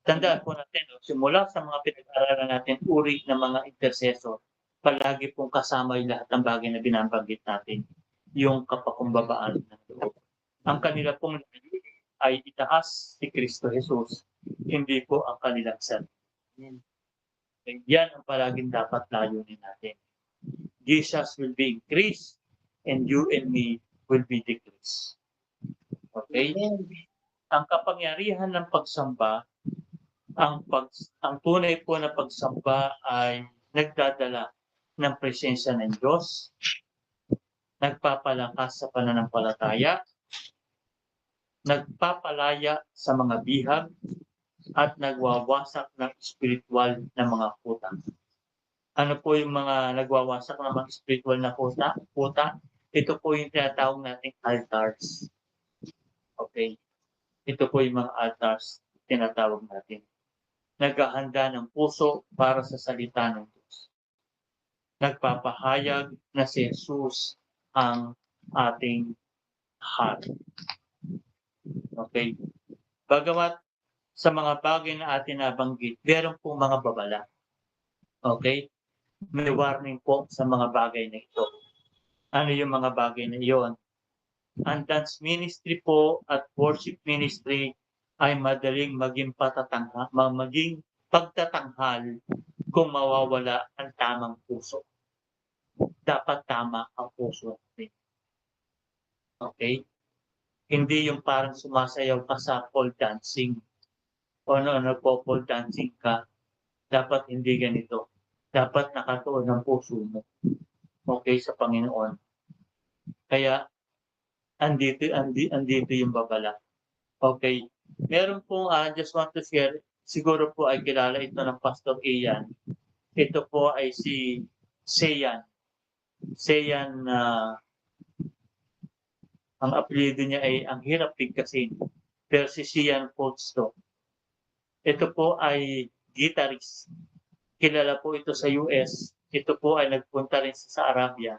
[SPEAKER 2] Tandaan po natin, simula sa mga pinag-aralan natin, uri ng mga intercessor, palagi pong kasama yung lahat ng bagay na binabanggit natin, yung kapakumbabaan ng loob. Ang kanila pong ay itaas si Kristo Jesus, hindi po ang kanilang sarili. Yan ang palaging dapat layunin natin. Jesus will be increased and you and me will be decreased. Okay? Ang kapangyarihan ng pagsamba, ang tunay po na pagsamba ay nagdadala ng presensya ng Diyos, nagpapalakas sa pananampalataya, nagpapalaya sa mga bihag, at nagwawasak ng spiritual na mga kuta. Ano po yung mga nagwawasak ng mga spiritual na kuta? Ito po yung tinatawag nating altars. Okay? Ito po yung mga altars tinatawag natin. Naghahanda ng puso para sa salita ng Diyos. Nagpapahayag na si Jesus ang ating hari. Okay? Bagamat sa mga bagay na atin nabanggit, meron po mga babala. Okay? May warning po sa mga bagay na ito. Ano yung mga bagay na iyon? Ang dance ministry po at worship ministry ay madaling maging pagtatanghal kung mawawala ang tamang puso. Dapat tama ang puso natin. Okay? Hindi yung parang sumasayaw ka sa pole dancing. O pole dancing ka. Dapat hindi ganito. Dapat nakatuon ang puso mo. Okay, sa Panginoon. Kaya, andito yung babala. Okay. Meron pong, just want to share, siguro po ay kilala ito ng Pastor Ian. Ito po ay si Seyan. Seyan, ang apelyido niya ay ang hirap bigkasin. Pero si Seyan Polsto. Ito po ay guitarist. Kilala po ito sa US. Ito po ay nagpunta rin sa Arabia.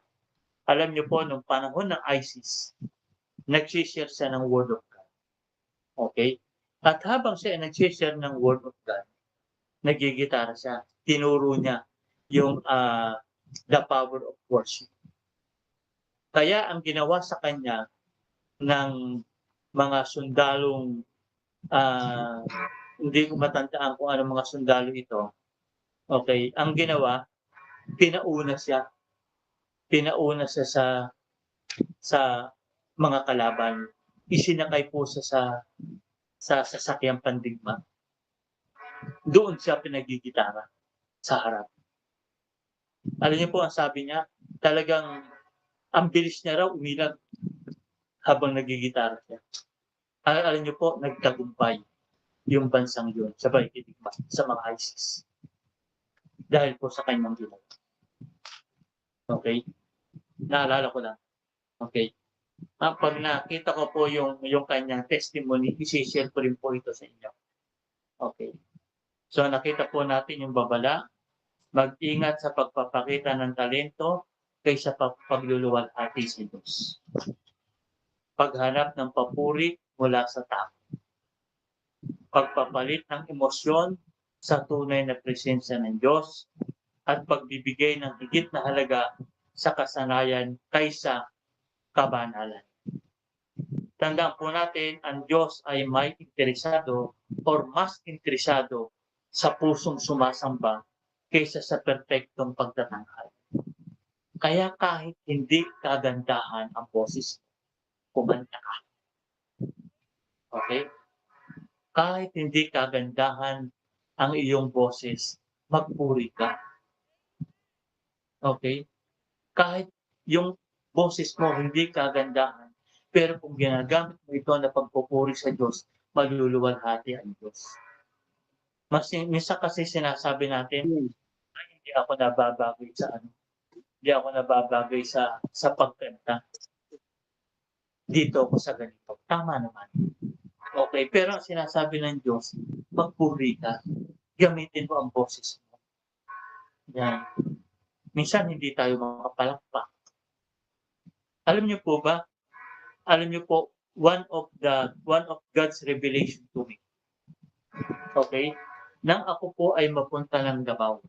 [SPEAKER 2] Alam niyo po, nung panahon ng ISIS, nag-share siya ng Word of God. Okay? At habang siya ay nag-share ng Word of God, nagigitara siya. Tinuro niya yung the power of worship. Kaya ang ginawa sa kanya ng mga sundalong, hindi ko matandaan kung anong mga sundalo ito. Okay, ang ginawa, pinauna siya sa mga kalaban. Isinakay po siya sa sasakyang pandigma. Doon siya pinagigitara sa harap. Alam niyo po ang sabi niya, talagang ang bilis niya raw umilag habang nagigitara siya. Alam niyo po, nagtagumpay yung bansang yun sa pakikitigma sa mga ISIS. Dahil po sa kanyang ginawa. Okay? Naalala ko lang. Okay. Pag nakita ko po yung kanyang testimony, isi-share ko rin po ito sa inyo. Okay. So nakita po natin yung babala. Mag-ingat sa pagpapakita ng talento kaysa pagluluwalhati sa Diyos. Paghanap ng papuri mula sa tao. Pagpapalit ng emosyon sa tunay na presensya ng Diyos at pagbibigay ng higit na halaga sa kasanayan kaysa kabanalan. Tandaan po natin, ang Diyos ay may interesado or mas interesado sa pusong sumasamba kaysa sa perpektong pagtatanghal. Kaya kahit hindi kagandahan ang boses, kumanta ka. Okay? Kahit hindi kagandahan ang iyong boses, magpuri ka. Okay? Kahit yung boses mo hindi kagandahan, pero kung ginagamit mo ito na pagpupuri sa Diyos, maluluwalhati ang Diyos. Minsan kasi sinasabi natin, ay, hindi ako nababagay sa ano. Hindi ako nababagay sa pagkanta. Dito ako sa ganito. Tama naman. Okay, pero ang sinasabi ng Diyos, magpuri ka. Gamitin mo ang boses mo. Yan. Minsan hindi tayo makapalakpak. Alam niyo po ba? Alam niyo po, one of God's revelation to me. Okay? Nang ako po ay mapunta ng Davao.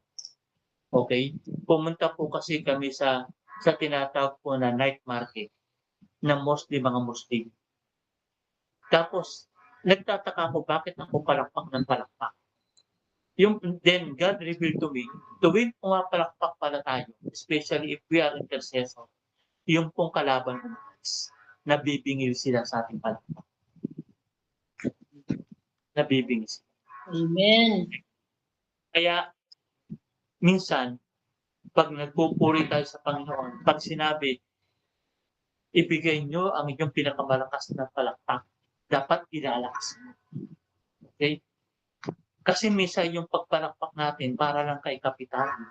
[SPEAKER 2] Okay? Pumunta po kasi kami sa tinatawag po na night market ng mga Muslim. Tapos, nagtataka ako bakit ako palakpak ng palakpak. Then God revealed to me, tuwing pumapalakpak pala tayo, especially if we are intercessor, yung pong kalaban umalis, nabibingil sila sa ating palakpak. Nabibingil sila.
[SPEAKER 4] Amen.
[SPEAKER 2] Kaya, minsan, pag nagpupuri tayo sa Panginoon, pag sinabi, ibigay nyo ang inyong pinakamalakas na palakpak, dapat ilalakas mo. Okay? Kasi minsan yung pagpalakpak natin para lang kay kapitan,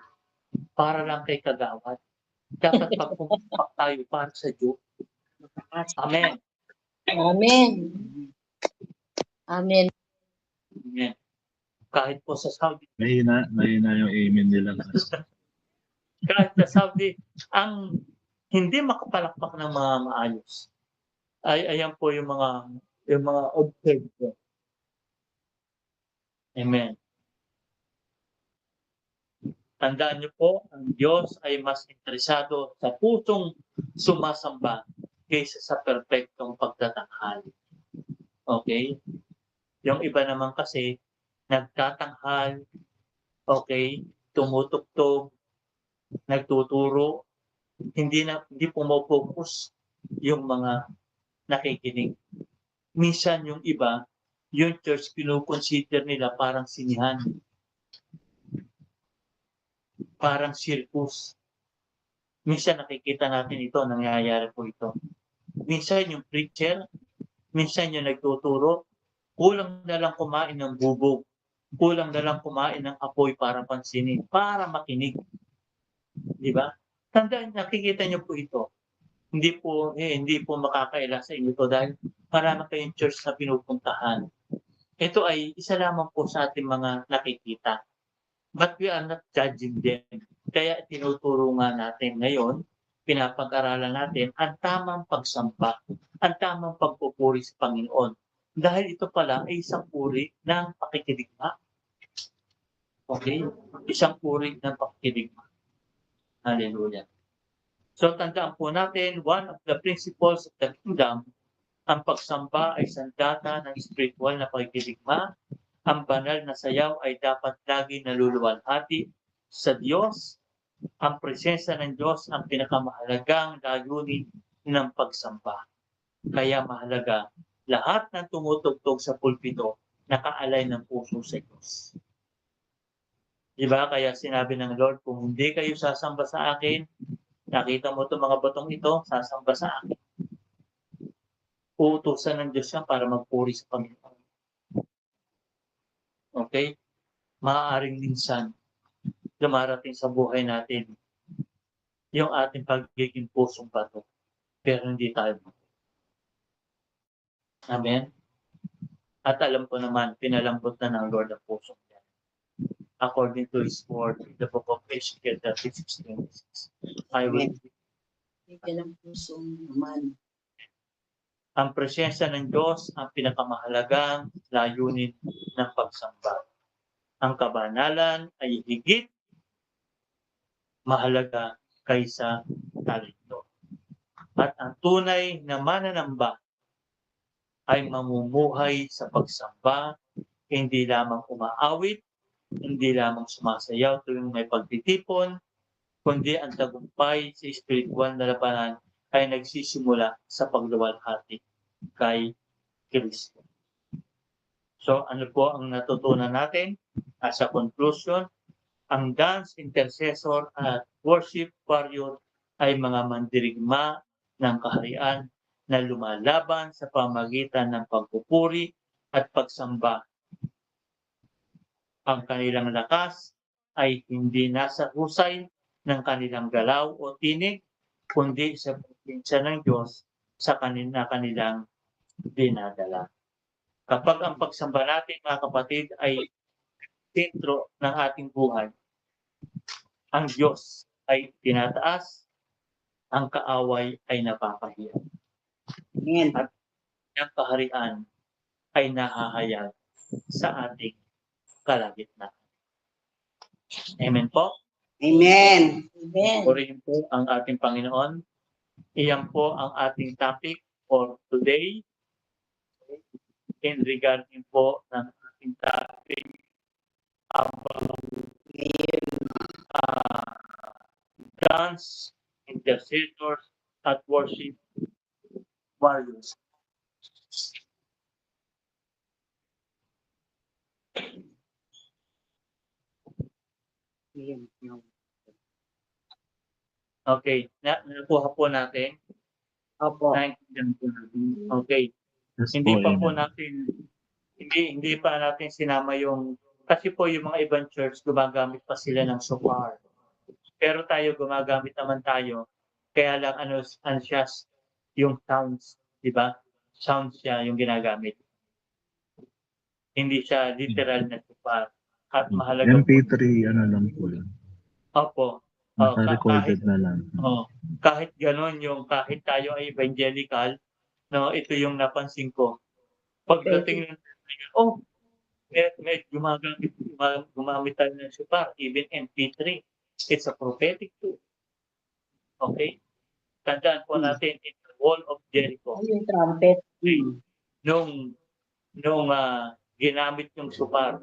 [SPEAKER 2] para lang kay kagawad. Dapat pagpupalakpak tayo para sa Diyos. Amen.
[SPEAKER 4] Amen. Amen.
[SPEAKER 2] Amen. Kahit po sa Saudi,
[SPEAKER 3] Mahina yung amen nila.
[SPEAKER 2] kahit sa Saudi, ang hindi makapalakpak ng mga maayos, ayan po yung mga observer. Amen. Tandaan niyo po, ang Diyos ay mas interesado sa pusong sumasamba kaysa sa perpektong pagtatanghal. Okay? Yung iba naman kasi, nagtatanghal, okay, tumutugtog, nagtuturo, hindi pumopokus yung mga nakikinig. Minsan yung iba, yung church kinukonsider nila parang sinihan. Parang circus. Minsan nakikita natin ito, nangyayari po ito. Minsan yung preacher, minsan yung nagtuturo, kulang na lang kumain ng bubog, kulang na lang kumain ng apoy para pansinin, para makinig. Di ba? Tandaan, nakikita niyo po ito. Hindi po makakaila sa inyo ito dahil marami kayong church na pinupuntahan. Ito ay isa lamang po sa ating mga nakikita. But we are not judging them. Kaya tinuturo nga natin ngayon, pinapag-aralan natin ang tamang pagsamba, ang tamang pagpupuri sa Panginoon. Dahil ito pala ay isang puri ng pakikidigma. Okay? Isang puri ng pakikidigma. Hallelujah. So tandaan po natin, one of the principles of the kingdom, ang pagsamba ay sandata ng spiritual na pakikidigma. Ang banal na sayaw ay dapat lagi naluluwalhati sa Diyos. Ang presensya ng Diyos ang pinakamahalagang layunin ng pagsamba. Kaya mahalaga, lahat ng tumutugtog sa pulpito nakaalay ng puso sa Diyos. Diba? Kaya sinabi ng Lord, kung hindi kayo sasamba sa akin, nakita mo itong mga batong ito, sasamba sa akin. Uutusan ng Diyos yan para magpuri sa Panginoon. Okay? Maaaring minsan, dumarating sa buhay natin yung ating pagiging pusong bato. Pero hindi tayo. Amen? At alam ko naman, pinalambot na ng Lord ang pusong yan. According to His word, in the book of Ezekiel 36:26. I will
[SPEAKER 4] Bigyan ng pusong naman.
[SPEAKER 2] ang presensya ng Diyos ang pinakamahalagang layunin ng pagsamba. Ang kabanalan ay higit mahalaga kaysa talento. At ang tunay na mananamba ay mamumuhay sa pagsamba, hindi lamang umaawit, hindi lamang sumasayaw tuwing may pagtitipon, kundi ang tagumpay sa espiritual na labanan ay nagsisimula sa pagluwalhati kay Kristo. So ano po ang natutunan natin? As a conclusion, ang dance, intercessor at worship warrior ay mga mandirigma ng kaharian na lumalaban sa pamagitan ng pagpupuri at pagsamba. Ang kanilang lakas ay hindi nasa husay ng kanilang galaw o tinig, kundi sa presensya ng Diyos sa kanilang dinadala. Kapag ang pagsamba natin, mga kapatid, ay sentro ng ating buhay, ang Diyos ay tinataas, ang kaaway ay napapahiya.
[SPEAKER 4] Amen.
[SPEAKER 2] At ang kaharian ay nahahayag sa ating kalagitnaan. Amen po.
[SPEAKER 4] Amen. Amen.
[SPEAKER 2] Purihin po ang ating Panginoon. Iyan po ang ating topic for today. In regarding po ng ating topic about dance, intercessors, at worship warriors. Okay, nakuha po natin.
[SPEAKER 4] Opo.
[SPEAKER 2] Naintindihan po natin. Okay.
[SPEAKER 3] Yes
[SPEAKER 2] Hindi
[SPEAKER 3] po,
[SPEAKER 2] pa po
[SPEAKER 3] amen.
[SPEAKER 2] natin hindi pa natin sinama yung kasi po yung mga ibang church gumagamit pa sila ng shofar. Pero tayo gumagamit naman tayo. Kaya lang ano siya yung sounds, di ba? Sounds siya yung ginagamit. Hindi siya literal na shofar. At mahalaga po.
[SPEAKER 3] MP3, ano lang po yun.
[SPEAKER 2] Opo.
[SPEAKER 3] Naka-recorded na lang.
[SPEAKER 2] Kahit gano'n yung kahit tayo ay evangelical, no, ito yung napansin ko. Pagdating ng may gumamit tayo ng shofar, even MP3. It's a prophetic tool. Okay? Tandaan po natin in the wall of Jericho.
[SPEAKER 4] Yung trumpet.
[SPEAKER 2] Nung ginamit yung shofar,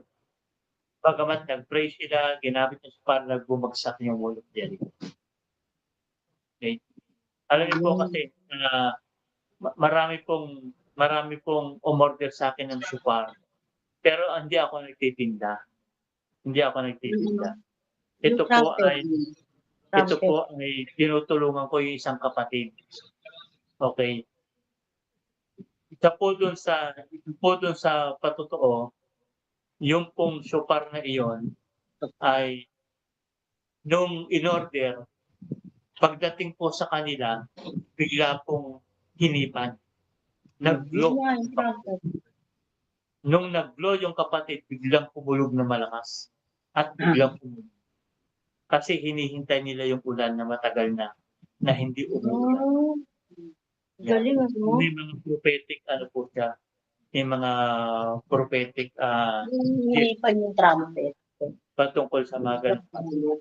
[SPEAKER 2] bagamat nag-pray sila, ginamit yung shofar, nagbumagsak yung wall of Jericho. Okay? Alam niyo po kasi, marami pong umorder sa akin ng shofar. Pero hindi ako nagtitinda. Ito po ay tinutulungan ko yung isang kapatid. Okay. Isa po dun sa patotoo, yung pong shofar na iyon ay nung in-order, pagdating po sa kanila, bigla pong hinipan. Nag-blow. Nung nag-blow yung kapatid, biglang pumulog na malakas. At biglang pumulog. Kasi hinihintay nila yung ulan na matagal na hindi umuulan.
[SPEAKER 4] Galing mo.
[SPEAKER 2] May mga prophetic, po siya. May mga prophetic
[SPEAKER 4] Hinipan yung trumpet.
[SPEAKER 2] patungkol sa mga ganun.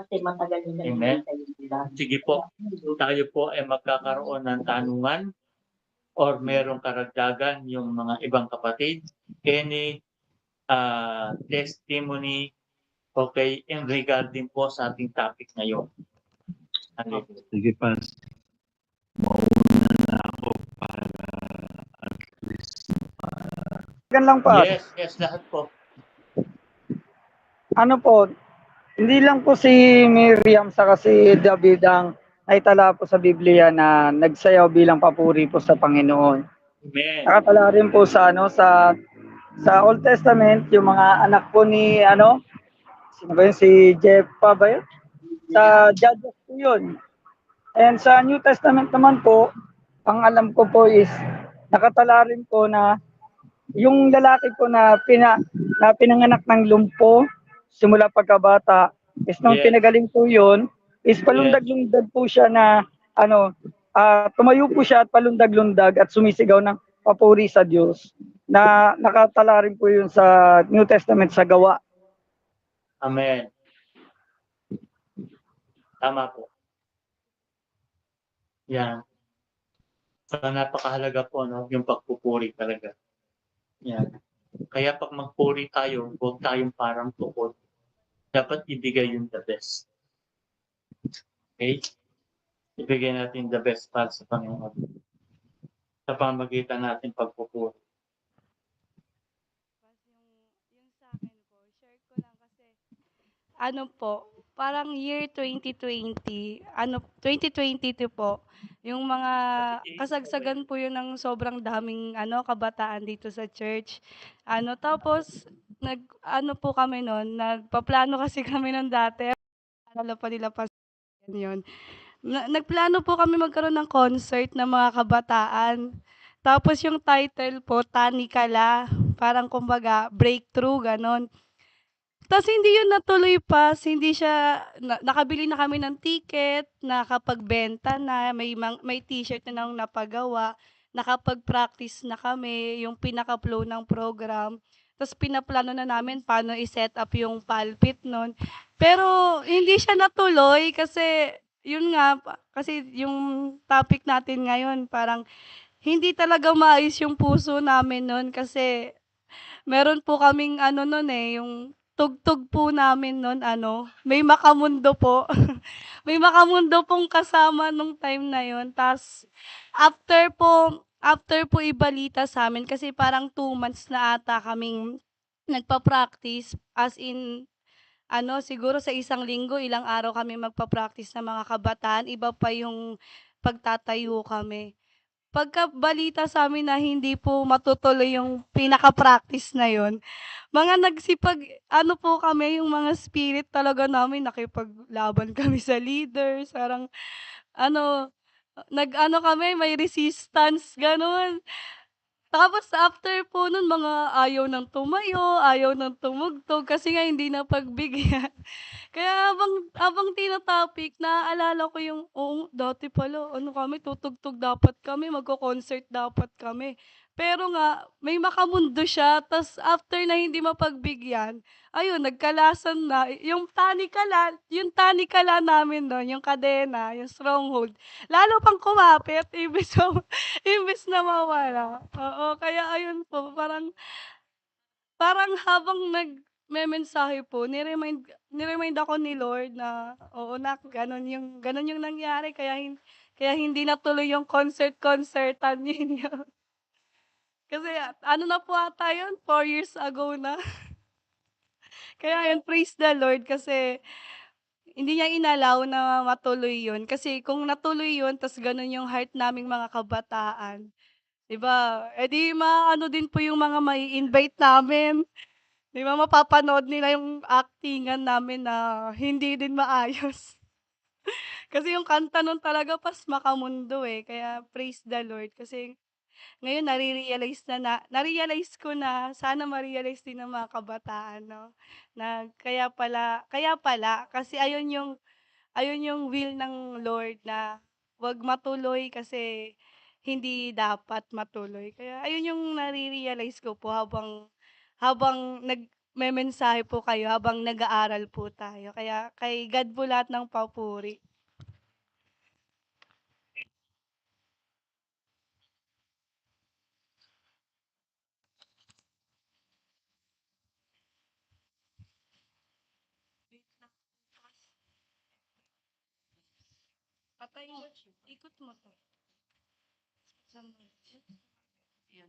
[SPEAKER 4] Kasi matagal nila
[SPEAKER 2] Amen.
[SPEAKER 4] hinihintay yung ulan.
[SPEAKER 2] Sige po, tayo po ay magkakaroon ng tanungan or merong karagdagan yung mga ibang kapatid. Any testimony, okay, in regarding po sa ating topic ngayon.
[SPEAKER 3] Sige pa. Mauna na ako para at least
[SPEAKER 6] Gan lang pa.
[SPEAKER 2] Yes, lahat po.
[SPEAKER 6] Ano po, hindi lang po si Miriam sa si David ang naitala po sa Biblia na nagsayaw bilang papuri po sa Panginoon.
[SPEAKER 2] Amen.
[SPEAKER 6] Nakatala rin po sa sa Old Testament yung mga anak po ni sino ba yun, si Jephthah ba yun? Sa Judges po yun. And sa New Testament naman po, ang alam ko po is nakatala rin po na yung lalaki po na pinanganak ng lumpo simula pagkabata is nung
[SPEAKER 2] Yes.
[SPEAKER 6] pinagaling po yun is palundag-lundag po siya na tumayo po siya at palundag-lundag at sumisigaw ng papuri sa Diyos na nakatala rin po yun sa New Testament sa Gawa.
[SPEAKER 2] Amen. Tama po. Yan. So, napakahalaga po, no, yung pagpupuri talaga. Yan. Kaya pag magpuri tayo, huwag tayong parang tukod. Dapat ibigay yung the best. Okay? Ibigay natin the best para sa Panginoon. Sa pamagitan natin pagpupuri.
[SPEAKER 7] Yung sa akin po, share ko lang kasi, ano po, parang year 2020, 2022 po, yung mga kasagsagan po yun ng sobrang daming kabataan dito sa church. Tapos po kami noon, nagpaplano kasi kami noon dati, alala pa nila pa yun. Nagplano po kami magkaroon ng concert ng mga kabataan. Tapos yung title po, Tanikala, parang kumbaga breakthrough, ganon. Tas hindi yun natuloy pa, hindi siya nakabili na kami ng ticket, nakapagbenta na, may t-shirt na ng napagawa, nakapag-practice na kami, yung pinaka-flow ng program. Tas pinaplano na namin paano i-set up yung pulpit nun. Pero hindi siya natuloy kasi yun nga, kasi yung topic natin ngayon, parang hindi talaga maayos yung puso namin nun kasi meron po kaming nun yung tugtog po namin nun may Makamundo po. May Makamundo pong kasama nung time na yun. Tas after po ibalita sa'min kasi parang 2 months na ata kaming nagpa-practice, as in siguro sa isang linggo, ilang araw kami magpa-practice ng mga kabataan, iba pa yung pagtatayo kami. Pagkabalita sa'min na hindi po matutuloy yung pinaka-practice na yun, mga po kami, yung mga spirit talaga namin, nakipaglaban kami sa leaders, parang kami, may resistance, gano'n. Tapos after po nun, mga ayaw ng tumayo, ayaw ng tumugtog kasi nga hindi napagbigyan. Kaya habang tina-topic, naaalala ko yung, oo, dati pala kami, tutugtog dapat kami, magko-concert dapat kami. Pero nga may Makamundo siya, tas after na hindi mapagbigyan, ayun nagkalasan na. Yung tanikala namin dun, yung kadena, yung stronghold, lalo pang kumapit imbes na mawala. Oo, kaya ayun po, parang parang habang nagmemensahe po, ni-remind ako ni Lord na, "Oo nak, gano'n yung nangyari kaya hindi natuloy yung concert-concertan ninyo." Kasi na po ata yun, 4 years ago na. Kaya yun, praise the Lord kasi hindi niya inallow na matuloy yun. Kasi kung natuloy yun ta's gano'n yung heart naming mga kabataan, 'di ba, eh, di din po yung mga mai-invite namin. 'Di ba mapapanood nila yung aktingan namin na hindi din maayos. Kasi yung kanta nun talaga pas Makamundo, eh, kaya praise the Lord kasi ngayon na-realize ko na sana ma-realize din ng mga kabataan 'no, na kaya pala kasi ayun yung will ng Lord na 'wag matuloy kasi hindi dapat matuloy. Kaya ayun yung nare-realize ko po habang habang nagmemensahe po kayo, habang nag-aaral po tayo. Kaya kay God po lahat ng papuri. Patayin mo, ikot mo 'to. Yan.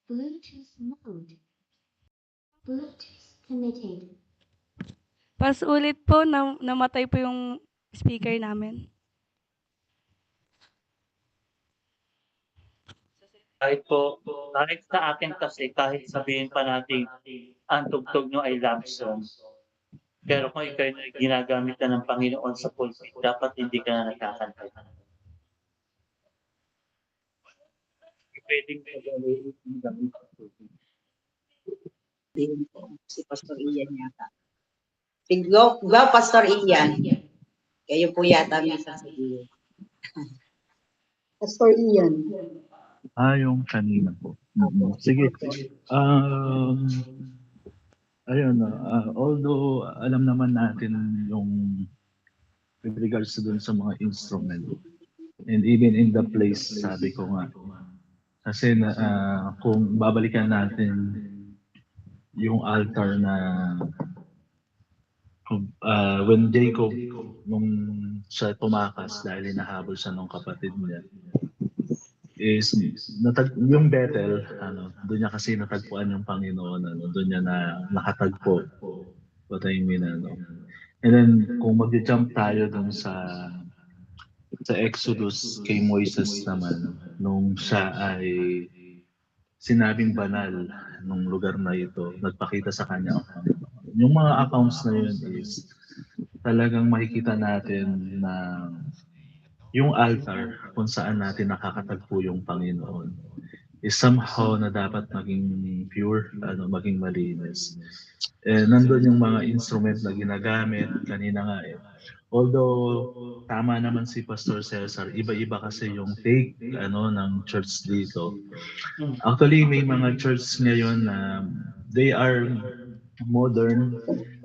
[SPEAKER 8] Bluetooth mode. Bluetooth connected.
[SPEAKER 7] Ulit po, namatay po yung speaker namin.
[SPEAKER 2] Kahit sa atin kasi, kahit sabihin pa natin, ang tugtog nyo ay love song. Pero kung ikaw ay ginagamit na ng Panginoon sa pulpit, dapat hindi ka na nagkakanta. Pwedeng pag-alawin ang gamit sa pulpit.
[SPEAKER 4] Si Pastor Ian yata. Go, Pastor Ian. Kayo po yata misa sa iyo. Pastor Ian.
[SPEAKER 3] Yung kanina po. Sige. Ayun, although alam naman natin yung with regards to dun sa mga instrument, And even in the place, sabi ko nga. Kasi kung babalikan natin yung altar na when Jacob, nung siya tumakas dahil hinahabol siya ng kapatid niya, is yung Bethel, doon niya kasi natagpuan yung Panginoon, doon niya nakatagpo. What I mean, And then, kung mag-jump tayo doon sa Exodus kay Moises naman, nung siya ay sinabing banal nung lugar na ito, nagpakita sa kanya ang Panginoon. Yung mga accounts na yun is talagang makikita natin na yung altar kung saan natin nakakatagpo yung Panginoon is somehow na dapat maging pure, maging malinis. Nandun yung mga instrument na ginagamit kanina nga Although tama naman si Pastor Cesar, iba-iba kasi yung take ng church dito. Actually, may mga church ngayon na they are modern,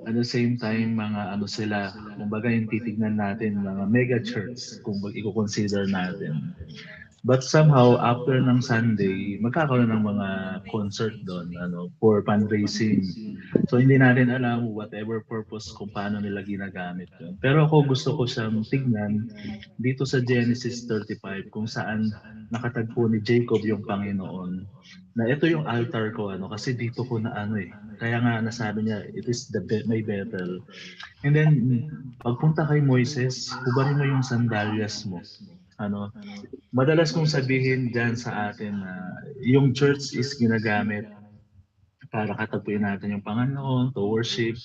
[SPEAKER 3] at the same time mga sila, kumbaga yung titignan natin mga mega church kung i-consider natin. But somehow, after ng Sunday, magkakaroon ng mga concert doon for fundraising. So hindi natin alam whatever purpose kung paano nila ginagamit yun. Pero ako gusto ko siyang tignan dito sa Genesis 35 kung saan nakatagpo ni Jacob yung Panginoon. Na ito yung altar ko kasi dito ko na Kaya nga nasabi niya, it is my Bethel. And then, pagpunta kay Moises, hubarin mo yung sandalyas mo. Madalas kong sabihin dyan sa atin na yung church is ginagamit para katagpuin natin yung Panginoon, to worship.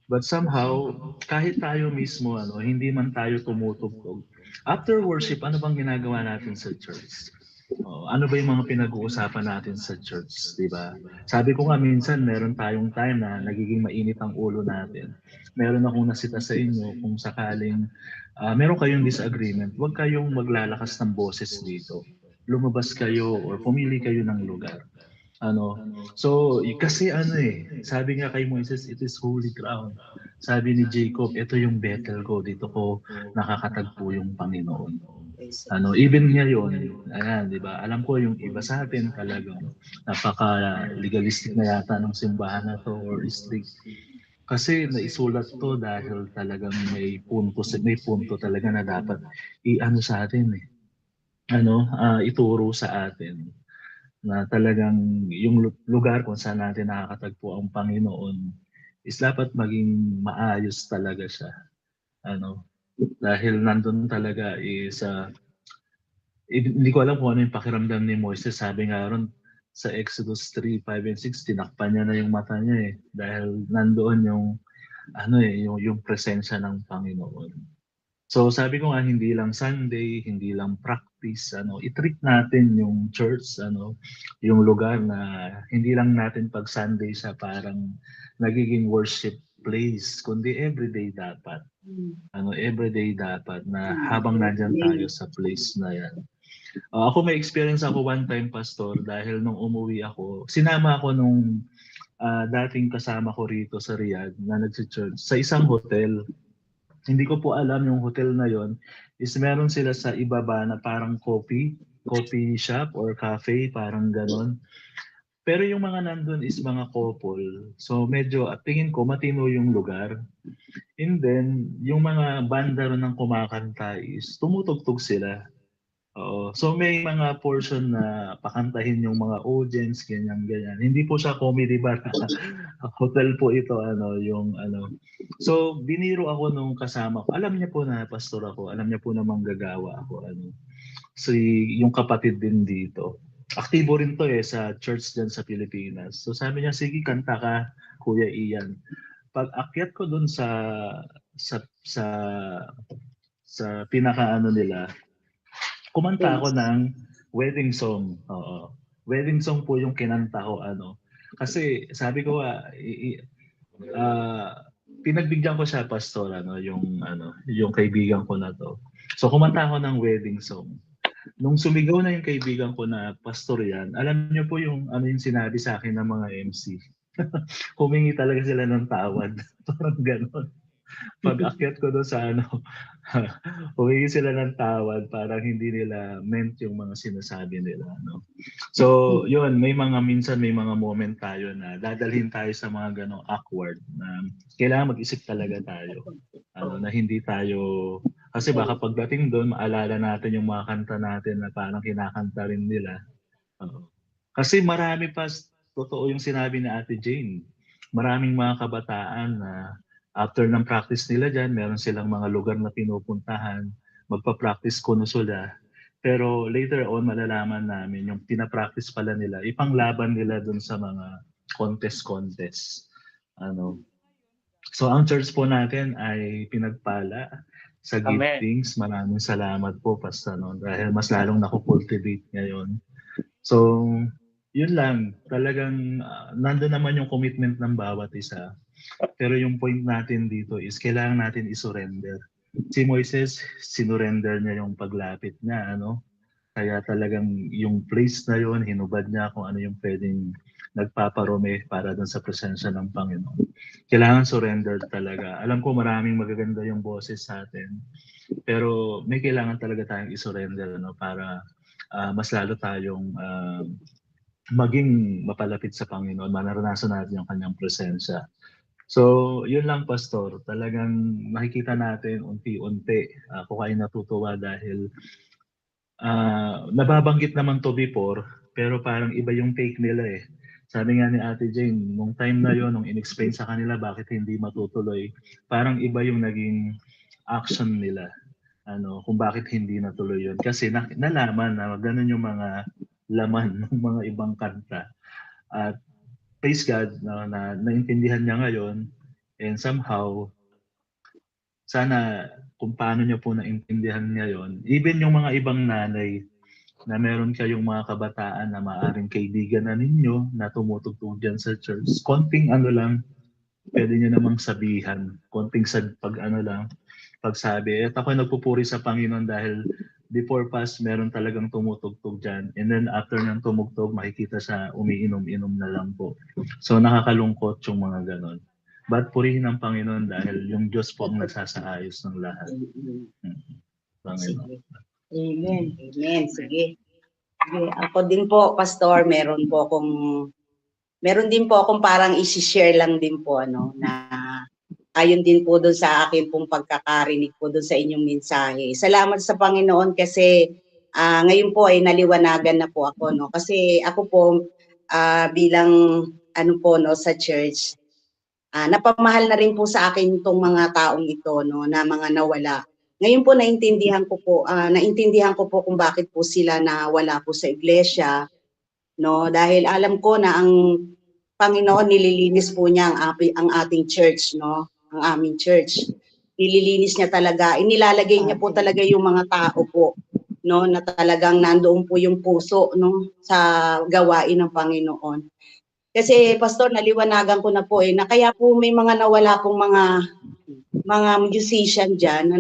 [SPEAKER 3] But somehow, kahit tayo mismo, hindi man tayo tumutugtog. After worship, ano bang ginagawa natin sa church? Ano ba yung mga pinag-uusapan natin sa church, di ba? Sabi ko nga minsan, meron tayong time na nagiging mainit ang ulo natin. Meron akong nasita sa inyo kung sakaling meron kayong disagreement, huwag kayong maglalakas ng boses dito. Lumabas kayo or pumili kayo ng lugar. So, kasi sabi nga kay Moises, it is holy ground. Sabi ni Jacob, ito yung Bethel ko, dito ko nakakatagpo yung Panginoon. Even ngayon, ayan, di ba? Alam ko yung iba sa atin talagang napaka-legalistic na yata ng simbahan na to or strict. Kasi naisulat to dahil talagang may punto talaga na dapat sa atin ituro sa atin na talagang yung lugar kung saan natin nakakatagpo ang Panginoon is dapat maging maayos talaga siya. Dahil nandun talaga is hindi ko alam kung ano yung pakiramdam ni Moises. Sabi nga ron sa Exodus 3, 5, and 6, tinakpan niya na yung mata niya dahil nandoon yung presensya ng Panginoon. So sabi ko nga, hindi lang Sunday, hindi lang practice, i-treat natin yung church, yung lugar na hindi lang natin pag Sunday siya parang nagiging worship place, kundi everyday dapat. Everyday dapat na habang nandyan tayo sa place na yan. Ako may experience ako one time, Pastor, dahil nung umuwi ako, sinama ako nung dating kasama ko rito sa Riyadh na nagsi-church sa isang hotel. Hindi ko po alam yung hotel na yon is meron sila sa ibaba na parang coffee shop or cafe, parang ganon. Pero yung mga nandun is mga couple. So medyo tingin ko matino yung lugar. And then yung mga banda ron ng kumakanta is tumutugtog sila. So may mga portion na pakantahin yung mga audience, ganyan. Hindi po siya comedy bar. Hotel po ito, So biniro ako nung kasama ko. Alam niya po na pastor ako. Alam niya po na manggagawa ako. Yung kapatid din dito. Aktibo rin to sa church dyan sa Pilipinas. So sabi niya, sige, kanta ka, Kuya Ian. Pag akyat ko dun sa pinaka nila, kumanta ako ng wedding song. Wedding song po yung kinanta ko. Kasi sabi ko, pinagbigyan ko siya, pastor, yung kaibigan ko na to. So kumanta ako ng wedding song. Nung sumigaw na yung kaibigan ko na pastor yan, alam niyo po yung sinabi sa akin ng mga MC. Humingi talaga sila ng tawad. Parang gano'n. Pag akyat ko doon sa ano, humingi sila ng tawad, parang hindi nila meant yung mga sinasabi nila, no? So, yun, minsan may mga moment tayo na dadalhin tayo sa mga ganong awkward na kailangan mag-isip talaga tayo. Na hindi tayo, kasi baka pagdating doon, maalala natin yung mga kanta natin na parang kinakanta rin nila. Kasi marami pa, totoo yung sinabi ni Ate Jane, maraming mga kabataan na after ng practice nila dyan, meron silang mga lugar na pinupuntahan, magpa-practice kuno sila. Pero later on, malalaman namin yung pinapractice pala nila, ipanglaban nila dun sa mga contest. So ang church po natin ay pinagpala sa
[SPEAKER 2] Amen.
[SPEAKER 3] giftings. Maraming salamat po, Pastor, no? Dahil mas lalong nakukultivate ngayon. So, yun lang. Talagang nandun naman yung commitment ng bawat isa. Pero yung point natin dito is kailangan natin isurrender. Si Moises, sinurrender niya yung paglapit niya, Kaya talagang yung place na yun, hinubad niya kung ano yung pwedeng nagpaparome para dun sa presensya ng Panginoon. Kailangan surrender talaga. Alam ko maraming magaganda yung boses sa atin, pero may kailangan talaga tayong isurrender, para mas lalo tayong maging mapalapit sa Panginoon, manaranasan natin yung kanyang presensya. So, yun lang, Pastor. Talagang makikita natin unti-unti. Ako ay natutuwa dahil nababanggit naman to before, pero parang iba yung take nila eh. Sabi nga ni Ate Jane, nung time na yon, nung in-explain sa kanila bakit hindi matutuloy, parang iba yung naging action nila. Kung bakit hindi natuloy yun. Kasi nalaman na ganun yung mga laman ng mga ibang kanta. At praise God na naintindihan niya ngayon, and somehow sana kung paano niya po naintindihan niya yon, even yung mga ibang nanay na meron kayong mga kabataan na maaring kaibigan na ninyo na tumutugtog dyan sa church, konting lang, pwede niyo namang sabihan, konting pagsabi, ako nagpupuri sa Panginoon dahil before pass, meron talagang tumutugtog dyan. And then after ng tumugtog, makikita siya umiinom-inom na lang po. So nakakalungkot yung mga ganon. But purihin ang Panginoon dahil yung Diyos po ang nagsasaayos ng lahat. Panginoon.
[SPEAKER 4] Amen. Amen. Sige. Ako din po, Pastor, meron din po akong parang i-share lang din po, na ayon din po doon sa akin pong pagkakarinig po doon sa inyong mensahe. Salamat sa Panginoon kasi ngayon po ay naliwanagan na po ako, no? Kasi ako po bilang sa church, napamahal na rin po sa akin itong mga taong ito, no, na mga nawala. Ngayon po naintindihan ko po kung bakit po sila nawala po sa iglesia, no? Dahil alam ko na ang Panginoon nililinis po niya ang ating church, no? Ang aming church. Nililinis niya talaga, inilalagay niya po talaga yung mga tao po, no, na talagang nandoon po yung puso, no, sa gawain ng Panginoon. Kasi Pastor, naliwanagan ko na po na kaya po may mga nawala pong mga musician diyan,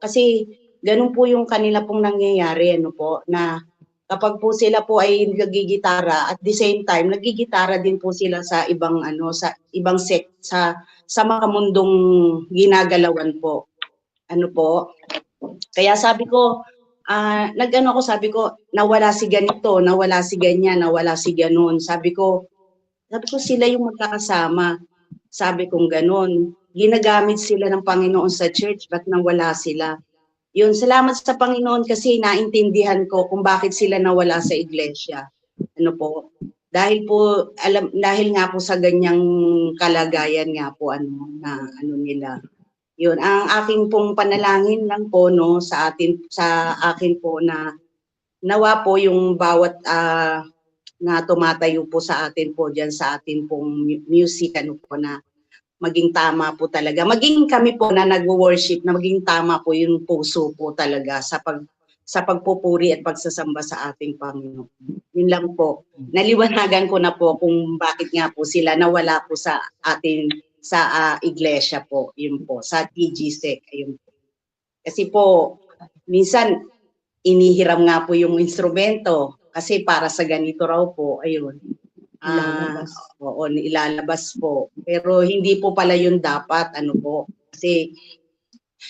[SPEAKER 4] kasi ganun po yung kanila pong nangyayari, na kapag po sila po ay nagigitara, at the same time nagigitara din po sila sa ibang sa ibang sect, sa mga mundong ginagalawan po. Kaya sabi ko, sabi ko, nawala si ganito, nawala si ganyan, nawala si ganun. Sabi ko sila yung magkakasama. Sabi kong ganun. Ginagamit sila ng Panginoon sa church, ba't nawala sila? Yun, salamat sa Panginoon kasi naintindihan ko kung bakit sila nawala sa iglesia. Dahil nga po sa ganyang kalagayan nga po nila. Yun, ang aking pong panalangin lang po sa akin po na nawa po yung bawat na tumatayo po sa atin po diyan sa atin pong music na maging tama po talaga. Maging kami po na nagwo-worship na maging tama po yung puso po talaga sa pagpupuri at pagsasamba sa ating Panginoon. Yun lang po. Naliwanagan ko na po kung bakit nga po sila nawala po sa atin sa iglesia po. Yun po, sa TGSEC. Ayun po. Kasi po, minsan, inihiram nga po yung instrumento kasi para sa ganito raw po, ayun. Oo, ilalabas po. Pero hindi po pala yun dapat, ano po. Kasi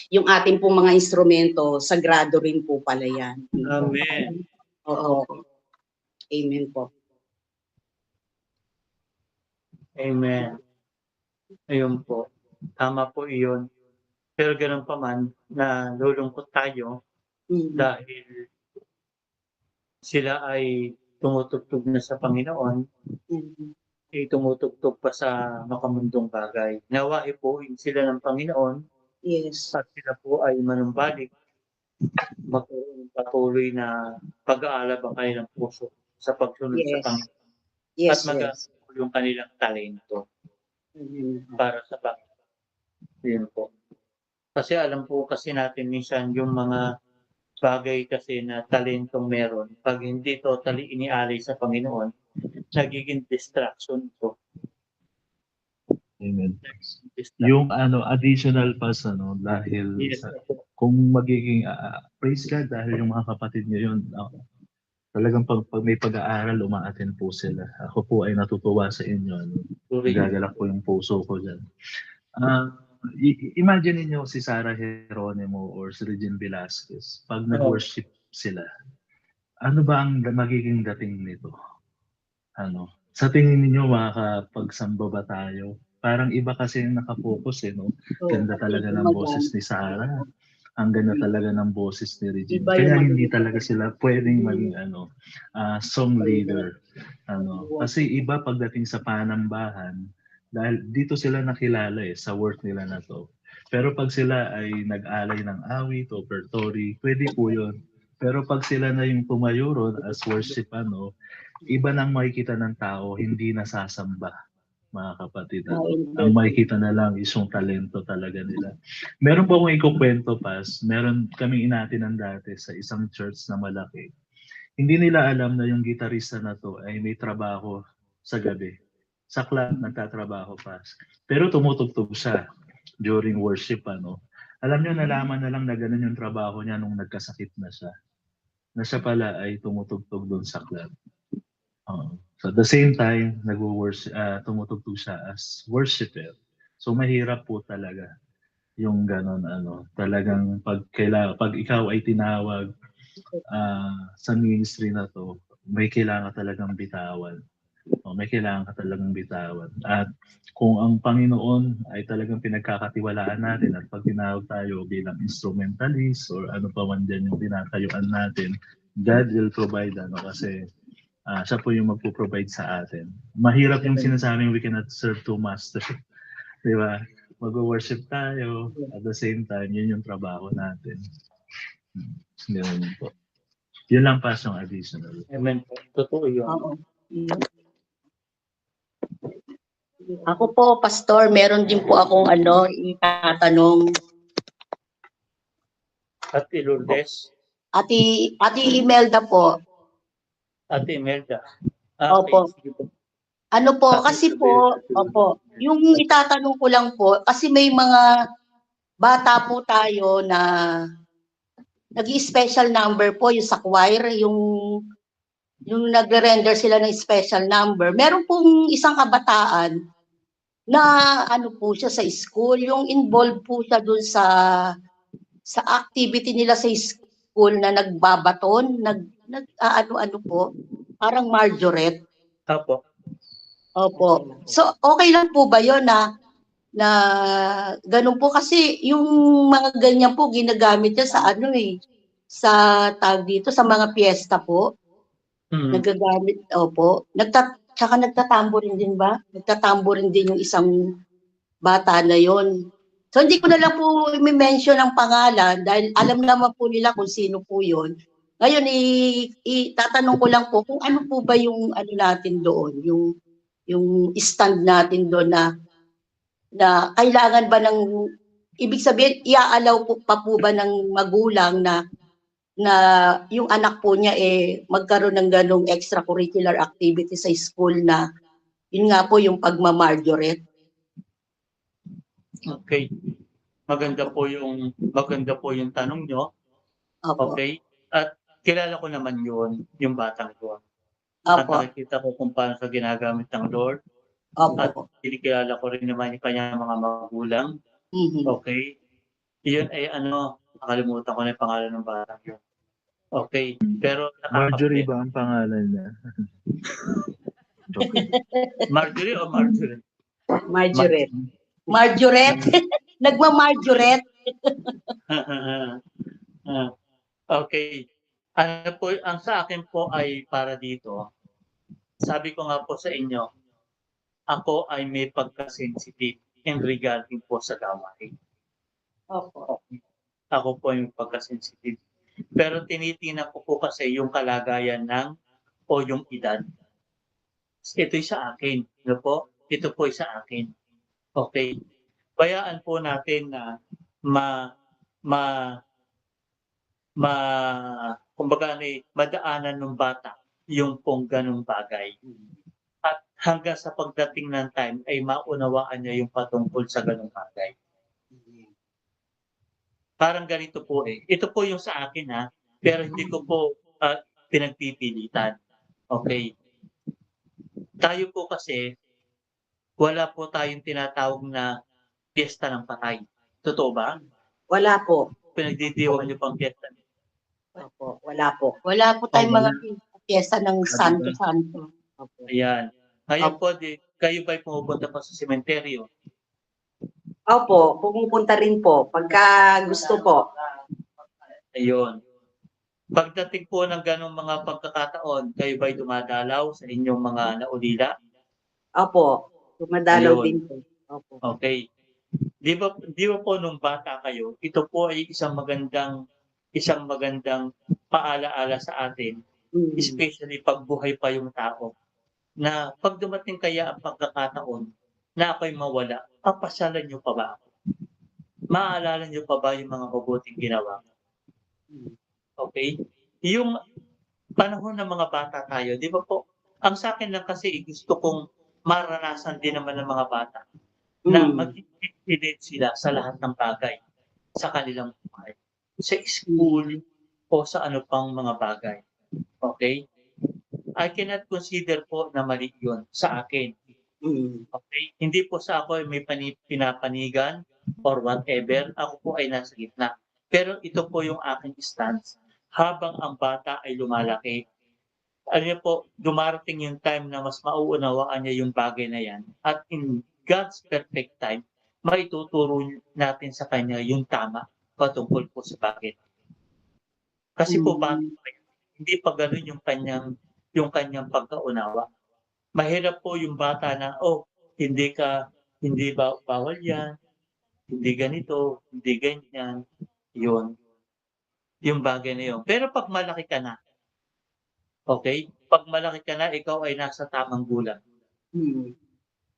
[SPEAKER 4] yung ating pong mga instrumento, sagrado rin po pala yan.
[SPEAKER 2] Amen.
[SPEAKER 4] Oo. Amen po.
[SPEAKER 2] Amen. Ayun po. Tama po iyon. Pero ganun pa man, nalulungkot tayo dahil sila ay tumutugtog na sa Panginoon, tumutugtog pa sa makamundong bagay. Nawa ipuin sila ng Panginoon
[SPEAKER 4] Yes.
[SPEAKER 2] at sila po ay manumbalik, magkaroon ng patuloy na pag-aalab ang kanilang puso sa pagsunod sa
[SPEAKER 4] Yes.
[SPEAKER 2] Panginoon at
[SPEAKER 4] Yes,
[SPEAKER 2] mag-aalab yung kanilang talento para sa Panginoon. Yun po. Kasi alam po kasi natin minsan yung mga bagay kasi na talentong meron, pag hindi totally inialay sa Panginoon, nagiging distraction ito.
[SPEAKER 3] Amen. Yung additional pass dahil
[SPEAKER 2] Yes,
[SPEAKER 3] kung magiging praise God dahil yung mga kapatid niyo yun talagang pag may pag-aaral umaattend po sila. Ako po ay natutuwa sa inyo. Gagalak po yung puso ko diyan. Imagine niyo si Sarah Geronimo or si Regine Velasquez pag nag-worship sila. Ano ba ang magiging dating nito? Sa tingin niyo makakapagsamba ba tayo? Parang iba kasi yung nakapokus no? Ganda talaga ng boses ni Sarah. Ang ganda talaga ng boses ni Regine. Kaya hindi talaga sila pwedeng maging song leader. Kasi iba pagdating sa panambahan, dahil dito sila nakilala sa work nila na to. Pero pag sila ay nag-alay ng awit o pertory, pwede po yun. Pero pag sila na yung tumayo ron as worship iba nang makikita ng tao, hindi nasasamba, mga kapatid. Ang makikita na lang is yung talento talaga nila. Meron po akong ikukwento, Pas. Meron kaming inatinan dati sa isang church na malaki. Hindi nila alam na yung gitarista na to ay may trabaho sa gabi. Sa club, nagtatrabaho, Pas. Pero tumutugtog siya during worship. Alam nyo, nalaman na lang na ganun yung trabaho niya nung nagkasakit na siya. Na siya pala ay tumutugtog doon sa club. So at the same time, tumutugtog siya as worshiper. So mahirap po talaga yung ganon talagang pag ikaw ay tinawag sa ministry na to, may kailangan talagang bitawan. May kailangan ka talagang bitawan. At kung ang Panginoon ay talagang pinagkakatiwalaan natin at pag tinawag tayo bilang instrumentalist or ano pa man dyan yung tinatayuan natin, God will provide kasi siya po yung magpo-provide sa atin. Mahirap yung sinasabing we cannot serve two masters. Di ba? Mag-worship tayo at the same time, yun yung trabaho natin. Ganun po. Yun lang pa yung additional.
[SPEAKER 2] Amen po. Totoo yun.
[SPEAKER 4] Ako po, Pastor, meron din po akong itatanong.
[SPEAKER 2] Ate Lourdes?
[SPEAKER 4] Ate Imelda po.
[SPEAKER 2] Ate Imelda.
[SPEAKER 4] Opo. Ano po, kasi po, yung itatanong ko lang po, kasi may mga bata po tayo na nag-i-special number po, yung sa choir, yung nagre-render sila ng special number. Meron pong isang kabataan na po siya sa school, yung involved po siya dun sa activity nila sa school na nagbabaton, ano po, parang Marjoret. Opo. So, okay lang po ba yun na ganun po kasi yung mga ganyan po ginagamit niya sa sa tag dito, sa mga piyesta po. Nagagamit, opo. Tsaka nagtatamborin din ba? Nagtatamborin din yung isang bata na yon. So, hindi ko na lang po i-mention ang pangalan dahil alam naman po nila kung sino po yon. Ngayon, itatanong ko lang po kung ano po ba yung natin doon, yung stand natin doon na kailangan ba ibig sabihin, iaalaw po pa po ba ng magulang na yung anak po niya magkaroon ng ganong extracurricular activity sa school na yun nga po yung pagmamarjoret.
[SPEAKER 2] Okay. Maganda po yung tanong nyo.
[SPEAKER 4] Opo.
[SPEAKER 2] Okay. At kilala ko naman yung batang yun. At
[SPEAKER 4] Opo.
[SPEAKER 2] nakikita ko kung paano siya ginagamit ng Lord. At
[SPEAKER 4] Opo.
[SPEAKER 2] kinikilala ko rin naman yung kanyang mga magulang.
[SPEAKER 4] Mhm.
[SPEAKER 2] Okay? Yun ay nakalimutan ko na yung pangalan ng batang yun. Okay, pero
[SPEAKER 3] Marjorie
[SPEAKER 2] nakakapit.
[SPEAKER 3] ba ang pangalan niya? Joke.
[SPEAKER 2] Marjorie o Marjorie?
[SPEAKER 4] Marjoret. Marjoret. Nagma-Marjoret.
[SPEAKER 2] Okay. Ano po, ang sa akin po ay para dito, sabi ko nga po sa inyo, ako ay may pagka-sensitive in regarding po sa gawain.
[SPEAKER 4] Opo.
[SPEAKER 2] Okay. Ako po ay may pagka-sensitive. Pero tinitingnan ko po kasi yung kalagayan o yung edad. Ito'y sa akin. Ano po? Ito po ay sa akin. Okay. Bayaan po natin na kumbaga madaanan ng bata yung pong ganung bagay. At hanggang sa pagdating ng time ay maunawaan niya yung patungkol sa ganung bagay. Parang ganito po eh. Ito po yung sa akin pero hindi ko po pinagpipilitan. Okay. Tayo po kasi, wala po tayong tinatawag na piyesta ng patay. Totoo ba?
[SPEAKER 4] Wala po.
[SPEAKER 2] Pinagdidiwang niyo pang piyesta.
[SPEAKER 4] Opo. Wala po. Wala po tayong mga piyesta ng santo-santo. Opo.
[SPEAKER 2] Ayan. Ngayon po, kayo ba'y pumupunta pa sa sementeryo?
[SPEAKER 4] Opo, pumupunta rin po pagka gusto po.
[SPEAKER 2] Ayun. Pagdating po ng ganong mga pagkakataon, kayo ba'y dumadalaw sa inyong mga naulila?
[SPEAKER 4] Opo, dumadalaw
[SPEAKER 2] Ayun.
[SPEAKER 4] din po. Opo.
[SPEAKER 2] Okay. Di ba po nung bata kayo, ito po ay isang magandang paalaala sa atin, especially pag buhay pa yung tao, na pag dumating kaya ang pagkakataon na ako'y mawala, papasyalan niyo pa ba ako? Maaalala niyo pa ba yung mga mabuting ginawa? Okay? Yung panahon ng mga bata tayo, di ba po, ang sa akin lang kasi gusto kong maranasan din naman ng mga bata na mag-intimidate sila sa lahat ng bagay sa kanilang buhay. Sa school o sa ano pang mga bagay. Okay? I cannot consider po na mali yun sa akin. Okay? Hindi po sa ako may pinapanigan or whatever. Ako po ay nasa gitna. Pero ito po yung aking stance. Habang ang bata ay lumalaki, dumarating yung time na mas mauunawaan niya yung bagay na yan. At in God's perfect time, maituturo natin sa kanya yung tama patungkol po sa bagay. Kasi po bata hindi pa ganun yung kanyang pagkaunawa. Mahirap po yung bata na, hindi bawal yan, hindi ganito, hindi ganyan, yun. Yung bagay na yun. Pero pag malaki ka na, okay? Pag malaki ka na, ikaw ay nasa tamang gulang.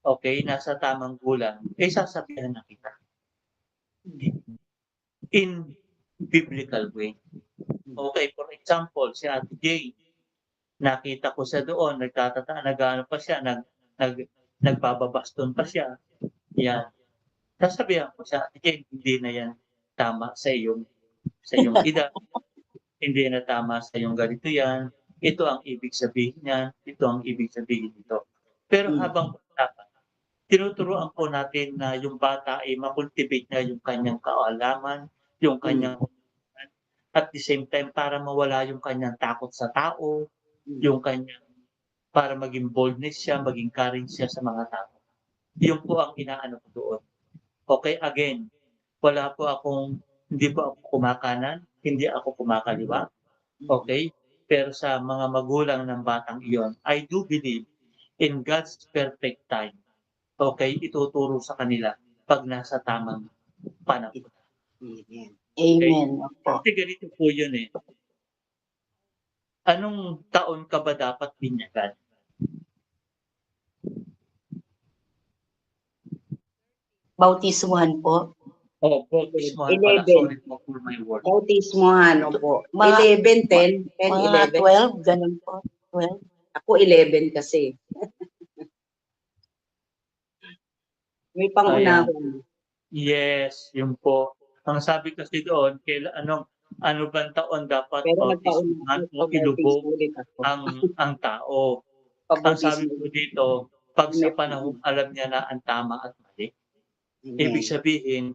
[SPEAKER 2] Okay? Nasa tamang gulang. Sasabihan na kita. In biblical way. Okay, for example, si Ate Jane, nakita ko siya doon, nagano pa siya, nagbababaston pa siya. Yan. Sasabihan ko siya, Ate Jane, hindi na yan tama sa iyong edad. Hindi na tama sa iyong ganito yan. Ito ang ibig sabihin niyan. Ito ang ibig sabihin nito. Pero habang bata, tinuturuan po natin na yung bata ay makultivate niya yung kanyang kaalaman, yung kanyang at the same time para mawala yung kanyang takot sa tao, yung kanyang para maging boldness siya, maging courage siya sa mga tao. Yun po ang inaano ko doon. Okay, again, hindi po ako kumakanan, hindi ako kumakaliwa. Okay? Pero sa mga magulang ng batang iyon, I do believe in God's perfect time. Okay? Ituturo sa kanila pag nasa tamang panahon.
[SPEAKER 4] Amen.
[SPEAKER 2] Okay?
[SPEAKER 4] Amen.
[SPEAKER 2] Kasi ganito po yun eh. Anong taon ka ba dapat binyagan?
[SPEAKER 4] Bautismuhan po.
[SPEAKER 2] Bautismuhan pala.
[SPEAKER 4] 11.
[SPEAKER 2] Sorry po for my word.
[SPEAKER 4] Bautismuhan, opo.
[SPEAKER 5] Mga-
[SPEAKER 4] 11, 10, 10,
[SPEAKER 5] Mga
[SPEAKER 4] 11.
[SPEAKER 5] 12, ganun po. 12.
[SPEAKER 4] Ako 11 kasi. May pangunahon.
[SPEAKER 2] Yes, yun po. Ang sabi kasi doon, ano bang taon dapat
[SPEAKER 4] Pero
[SPEAKER 2] bautismuhan o ilubog
[SPEAKER 4] ulit ako.
[SPEAKER 2] ang tao. Ang sabi
[SPEAKER 4] Pabautismo.
[SPEAKER 2] po dito, pag sa
[SPEAKER 4] Amen.
[SPEAKER 2] panahong alam niya na ang tama at mali, ibig
[SPEAKER 4] Amen.
[SPEAKER 2] sabihin,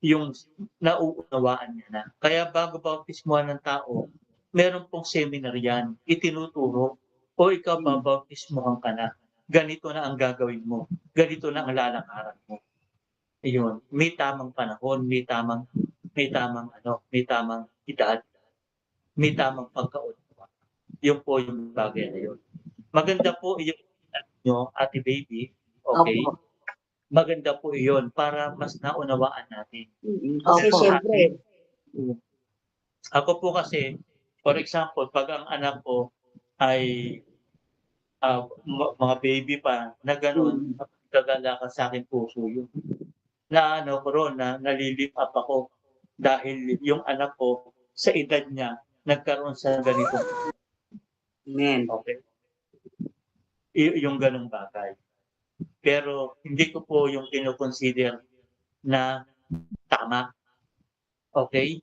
[SPEAKER 2] yung nauunawaan niya na. Kaya bago bautismuhan ng tao, meron pong seminar yan, itinuturo, o ikaw babautismuhan ka na, ganito na ang gagawin mo, ganito na ang lalakaran mo. Ayun, may tamang panahon, may tamang edad, may tamang pagkaunawa. Yun po yung bagay na yun. Maganda po yung nyo, Ate Baby, okay?
[SPEAKER 4] Opo.
[SPEAKER 2] Maganda po iyon para mas naunawaan natin.
[SPEAKER 4] Kasi
[SPEAKER 2] Pero
[SPEAKER 4] syempre,
[SPEAKER 2] ako po kasi, for example, pag ang anak ko ay mga baby pa na gano'n, gagala ka sa akin puso yun. Na ano ko ron, na nalilip up ako dahil yung anak ko sa edad niya nagkaroon sa ganito.
[SPEAKER 4] amen.
[SPEAKER 2] Okay. Yung ganung bagay. Pero hindi ko po yung kino-consider na tama. Okay?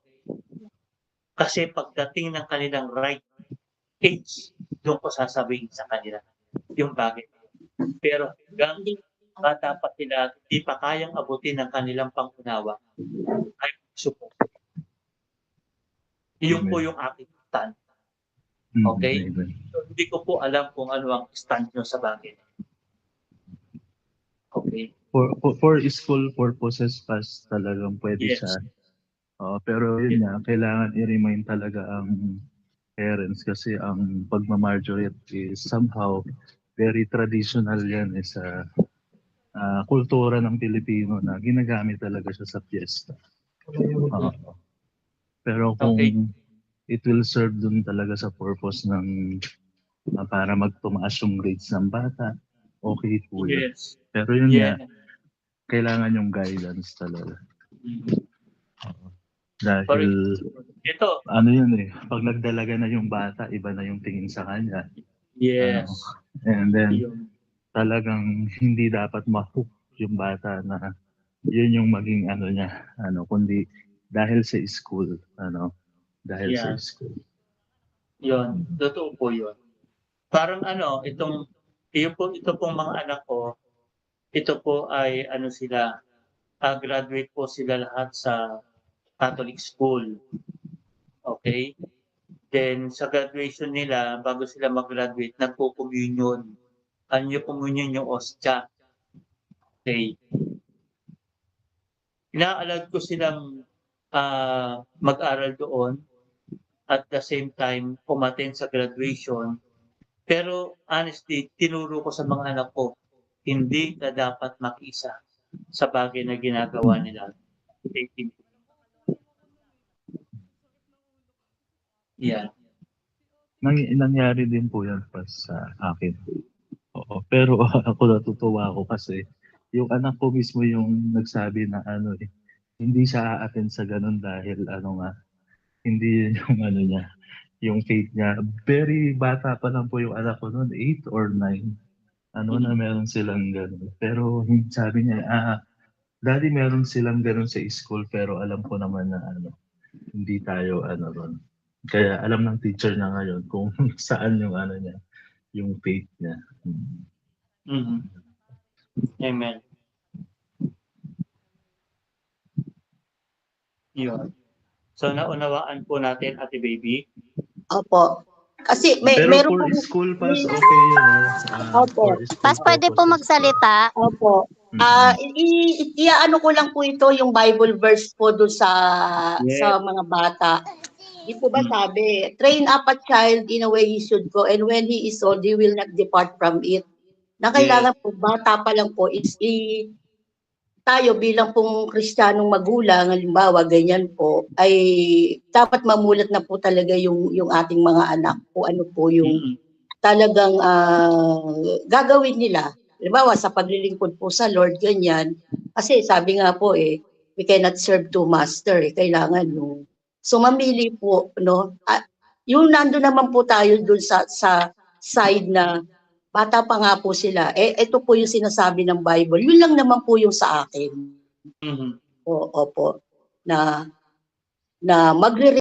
[SPEAKER 2] Kasi pagdating ng kanilang right age, doon ko sasabihin sa kanila yung bagay. Pero hanggang bata pa sila, hindi pa kayang abutin ng kanilang pangunawa, ay support. Iyon po yung aking stand. Okay? So, hindi ko po alam kung ano ang stand nyo sa bagay. Okay.
[SPEAKER 3] For school purposes, pas talagang pwede
[SPEAKER 2] Yes.
[SPEAKER 3] siya. Pero yun nga, kailangan i-remind talaga ang parents kasi ang pagmamarriage is somehow very traditional yan sa kultura ng Pilipino na ginagamit talaga siya sa fiesta. Pero kung it will serve dun talaga sa purpose ng para magtumaas yung grades ng bata, okay po yun.
[SPEAKER 2] Yes.
[SPEAKER 3] Pero yun
[SPEAKER 2] Yeah.
[SPEAKER 3] nga, kailangan yung guidance talaga. Dahil,
[SPEAKER 2] ito,
[SPEAKER 3] ano yun pag nagdalaga na yung bata, iba na yung tingin sa kanya.
[SPEAKER 2] yes.
[SPEAKER 3] And then,
[SPEAKER 2] Yun.
[SPEAKER 3] talagang hindi dapat ma-hook yung bata na yun yung maging niya, kundi dahil sa school, dahil sa school.
[SPEAKER 2] Yun, totoo po yun. Parang ito pong mga anak ko, ito po ay sila, graduate po sila lahat sa Catholic school. Okay? Then sa graduation nila, bago sila mag-graduate, nagpo-communion. Ano yung communion, yung ostya. Okay. Ina-allowed ko silang mag-aral doon at the same time umattend sa graduation. Pero honestly, tinuro ko sa mga anak ko, hindi ka dapat makiisa sa bagay na ginagawa nila. Yeah.
[SPEAKER 3] Nangyari din po yan pa sa akin. Oo, pero ako natutuwa ako kasi yung anak ko mismo yung nagsabi na hindi siya a-attend sa ganun dahil hindi yun yung niya, yung faith niya. Very bata pa lang po yung anak ko noon, 8 or 9. Na meron silang ganun. Pero sabi niya, Daddy, meron silang ganun sa school pero alam ko naman na hindi tayo ron. Kaya alam ng teacher na ngayon kung saan yung niya, yung faith niya.
[SPEAKER 2] Amen. Yun. So naunawaan po natin, Ate Baby.
[SPEAKER 4] Opo. Kasi
[SPEAKER 3] Pero
[SPEAKER 4] meron
[SPEAKER 3] for
[SPEAKER 4] po
[SPEAKER 3] school pass, okay yun.
[SPEAKER 4] Opo.
[SPEAKER 5] Pas pwede po magsalita.
[SPEAKER 4] Opo. Iaano ko lang po ito yung Bible verse po doon sa mga bata. Di po ba sabi, train up a child in a way he should go and when he is old, he will not depart from it. Na kailangan po, bata pa lang po is tayo bilang pong Kristiyanong magulang, halimbawa ganyan po, ay dapat mamulat na po talaga yung ating mga anak po ano po yung talagang gagawin nila. Halimbawa sa paglilingkod po sa Lord, ganyan. Kasi sabi nga po we cannot serve two master. Kailangan yung so mamili po, no? Yung nando naman po tayo dun sa side na bata pa nga po sila. Ito po yung sinasabi ng Bible. Yun lang naman po yung sa akin. Opo. Na magre